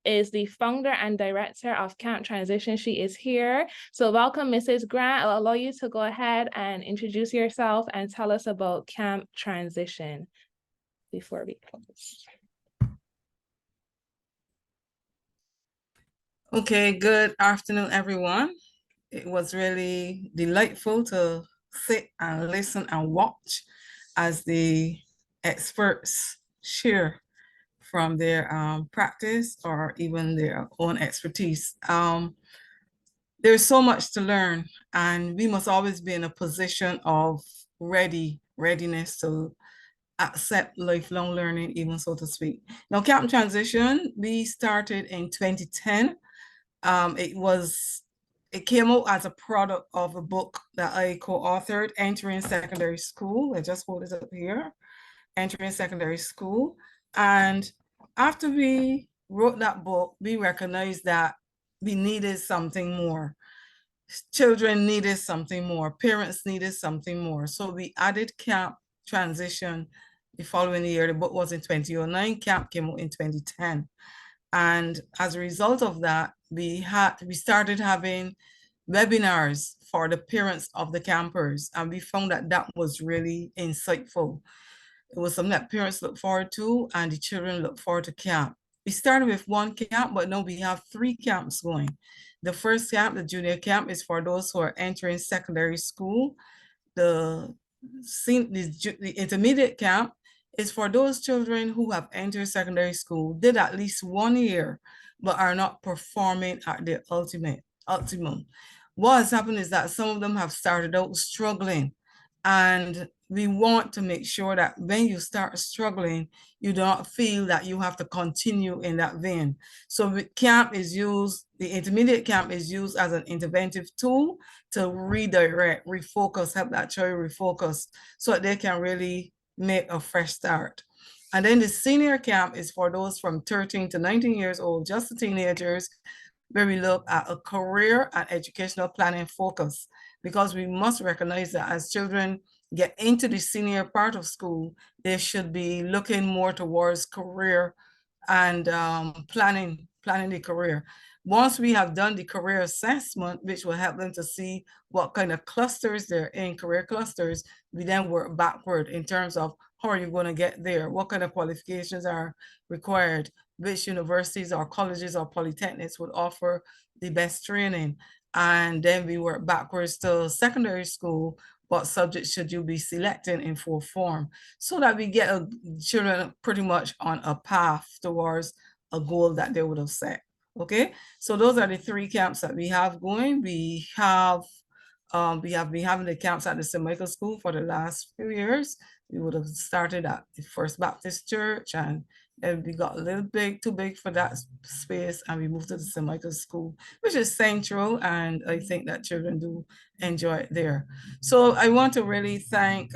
is the founder and director of Camp Transition. She is here. So welcome, Mrs. Grant. I'll allow you to go ahead and introduce yourself and tell us about Camp Transition before we close. Okay, good afternoon, everyone. It was really delightful to sit and listen and watch as the experts share from their practice or even their own expertise. There's so much to learn, and we must always be in a position of readiness to accept lifelong learning, even so to speak. Now, Camp Transition, we started in 2010. It came out as a product of a book that I co-authored, Entering Secondary School. I just hold it up here, Entering Secondary School. And after we wrote that book, we recognized that we needed something more. Children needed something more. Parents needed something more. So we added Camp Transition the following year. The book was in 2009. Camp came out in 2010. And as a result of that, we started having webinars for the parents of the campers. And we found that that was really insightful. It was something that parents look forward to, and the children look forward to camp. We started with 1 camp, but now we have 3 camps going. The first camp, the junior camp, is for those who are entering secondary school. The intermediate camp is for those children who have entered secondary school, did at least 1 year, but are not performing at their optimum. What has happened is that some of them have started out struggling, And we want to make sure that when you start struggling, you don't feel that you have to continue in that vein. So the camp is used, the intermediate camp is used as an interventive tool to redirect, refocus, help that child refocus so that they can really make a fresh start. And then the senior camp is for those from 13 to 19 years old, just the teenagers, where we look at a career and educational planning focus, because we must recognize that as children get into the senior part of school, they should be looking more towards career and planning the career. Once we have done the career assessment, which will help them to see what kind of clusters they're in, career clusters, we then work backward in terms of how are you going to get there? What kind of qualifications are required? Which universities or colleges or polytechnics would offer the best training? And then we work backwards to secondary school. What subjects should you be selecting in full form, so that we get children pretty much on a path towards a goal that they would have set. Okay, so those are the 3 camps that we have going. We have been having the camps at the St. Michael School for the last few years. We would have started at the First Baptist Church, and we got a little too big for that space, and we moved to the St. Michael School, which is central, and I think that children do enjoy it there. So I want to really thank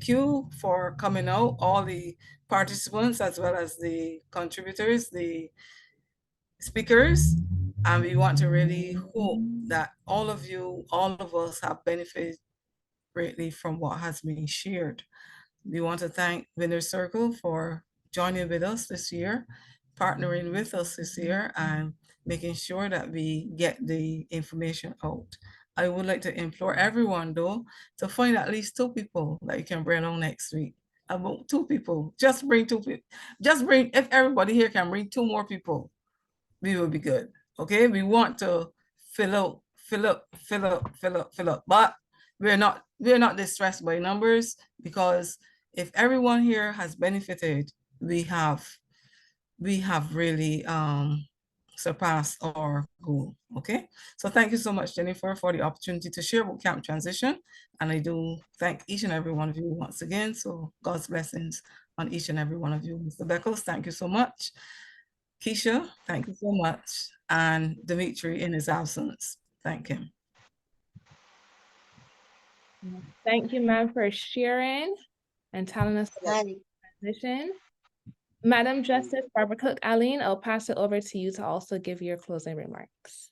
you for coming out, all the participants as well as the contributors, the speakers, and we want to really hope that all of us have benefited greatly from what has been shared. We want to thank Winner's Circle for joining with us this year, partnering with us this year, and making sure that we get the information out. I would like to implore everyone, though, to find at least 2 people that you can bring on next week. About 2 people. Just bring 2 people. If everybody here can bring 2 more people, we will be good. Okay, we want to fill up. But we're not distressed by numbers, because if everyone here has benefited, we have really surpassed our goal. Okay, so thank you so much, Jennifer, for the opportunity to share about camp transition, and I do thank each and every one of you once again. So God's blessings on each and every one of you. Mr. Beckles, thank you so much. Keisha, thank you so much. And Dimitri, in his absence, thank him. Thank you, ma'am, for sharing and telling us about the transition. Madam Justice Barbara Cook-Alene, I'll pass it over to you to also give your closing remarks.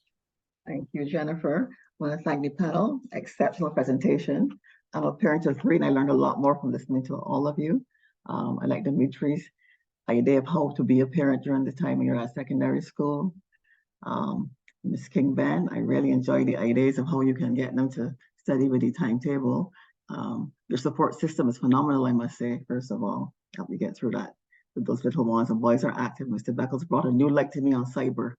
Thank you, Jennifer. I want to thank the panel. Exceptional presentation. I'm a parent of 3, and I learned a lot more from listening to all of you. I like Dimitri's idea of how to be a parent during the time when you're at secondary school. Ms. King Ben, I really enjoy the ideas of how you can get them to study with the timetable. Your support system is phenomenal, I must say, first of all. Help you get through that. With those little ones and boys are active. Mr. Beckles brought a new light to me on cyber,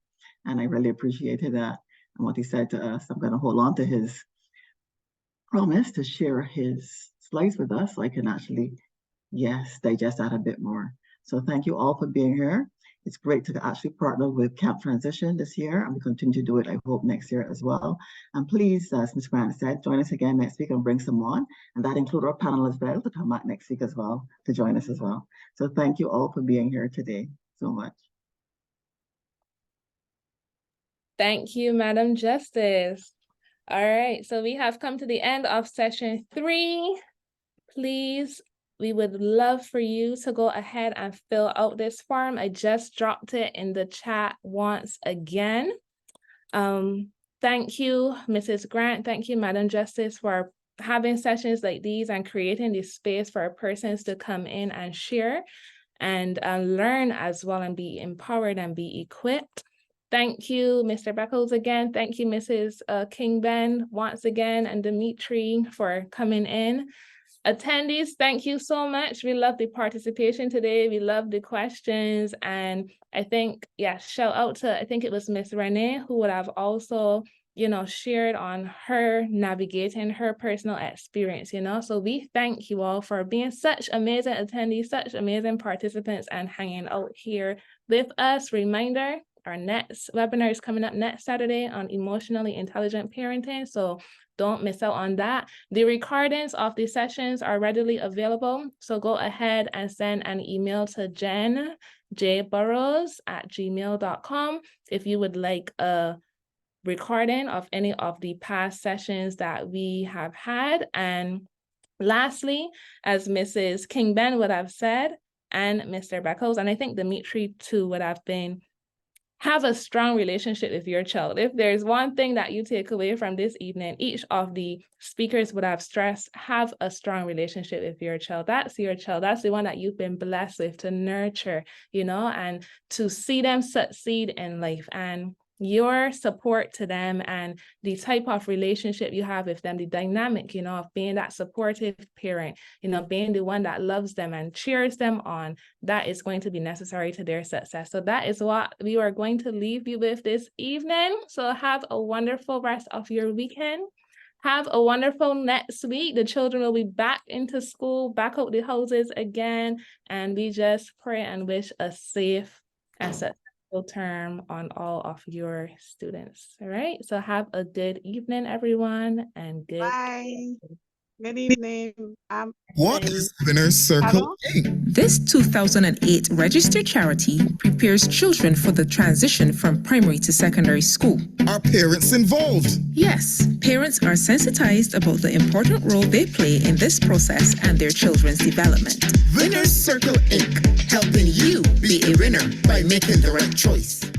and I really appreciated that and what he said to us. I'm going to hold on to his promise to share his slides with us so I can actually, digest that a bit more. So thank you all for being here. It's great to actually partner with Camp Transition this year, and we continue to do it, I hope, next year as well. And please, as Ms. Grant said, join us again next week and bring someone, and that includes our panel as well to come back next week as well to join us as well. So thank you all for being here today so much. Thank you, Madam Justice. All right, so we have come to the end of session 3. Please, we would love for you to go ahead and fill out this form. I just dropped it in the chat once again. Thank you, Mrs. Grant. Thank you, Madam Justice, for having sessions like these and creating this space for persons to come in and share and learn as well and be empowered and be equipped. Thank you, Mr. Beckles again. Thank you, Mrs. King Ben once again, and Dimitri for coming in. Attendees, thank you so much. We love the participation today. We love the questions. And I think, shout out to, I think it was Miss Renee, who would have also, shared on her navigating her personal experience, So we thank you all for being such amazing attendees, such amazing participants and hanging out here with us. Reminder, our next webinar is coming up next Saturday on emotionally intelligent parenting. So don't miss out on that. The recordings of the sessions are readily available. So go ahead and send an email to jenjburrows@gmail.com if you would like a recording of any of the past sessions that we have had. And lastly, as Mrs. King-Ben would have said, and Mr. Beckles, and I think Dimitri too would have been, have a strong relationship with your child. If there's one thing that you take away from this evening, each of the speakers would have stressed, have a strong relationship with your child. That's your child. That's the one that you've been blessed with to nurture, you know, and to see them succeed in life. And your support to them and the type of relationship you have with them, the dynamic, you know, of being that supportive parent, you know, being the one that loves them and cheers them on, that is going to be necessary to their success. So that is what we are going to leave you with this evening. So have a wonderful rest of your weekend. Have a wonderful next week. The children will be back into school, back out the houses again. And we just pray and wish a safe and successful term on all of your students. All right. So have a good evening, everyone, and good. Bye. Good evening. What is Winner's Circle Inc? This 2008 registered charity prepares children for the transition from primary to secondary school. Are parents involved? Yes, parents are sensitized about the important role they play in this process and their children's development. Winner's Circle Inc. helping you be a winner by making the right choice.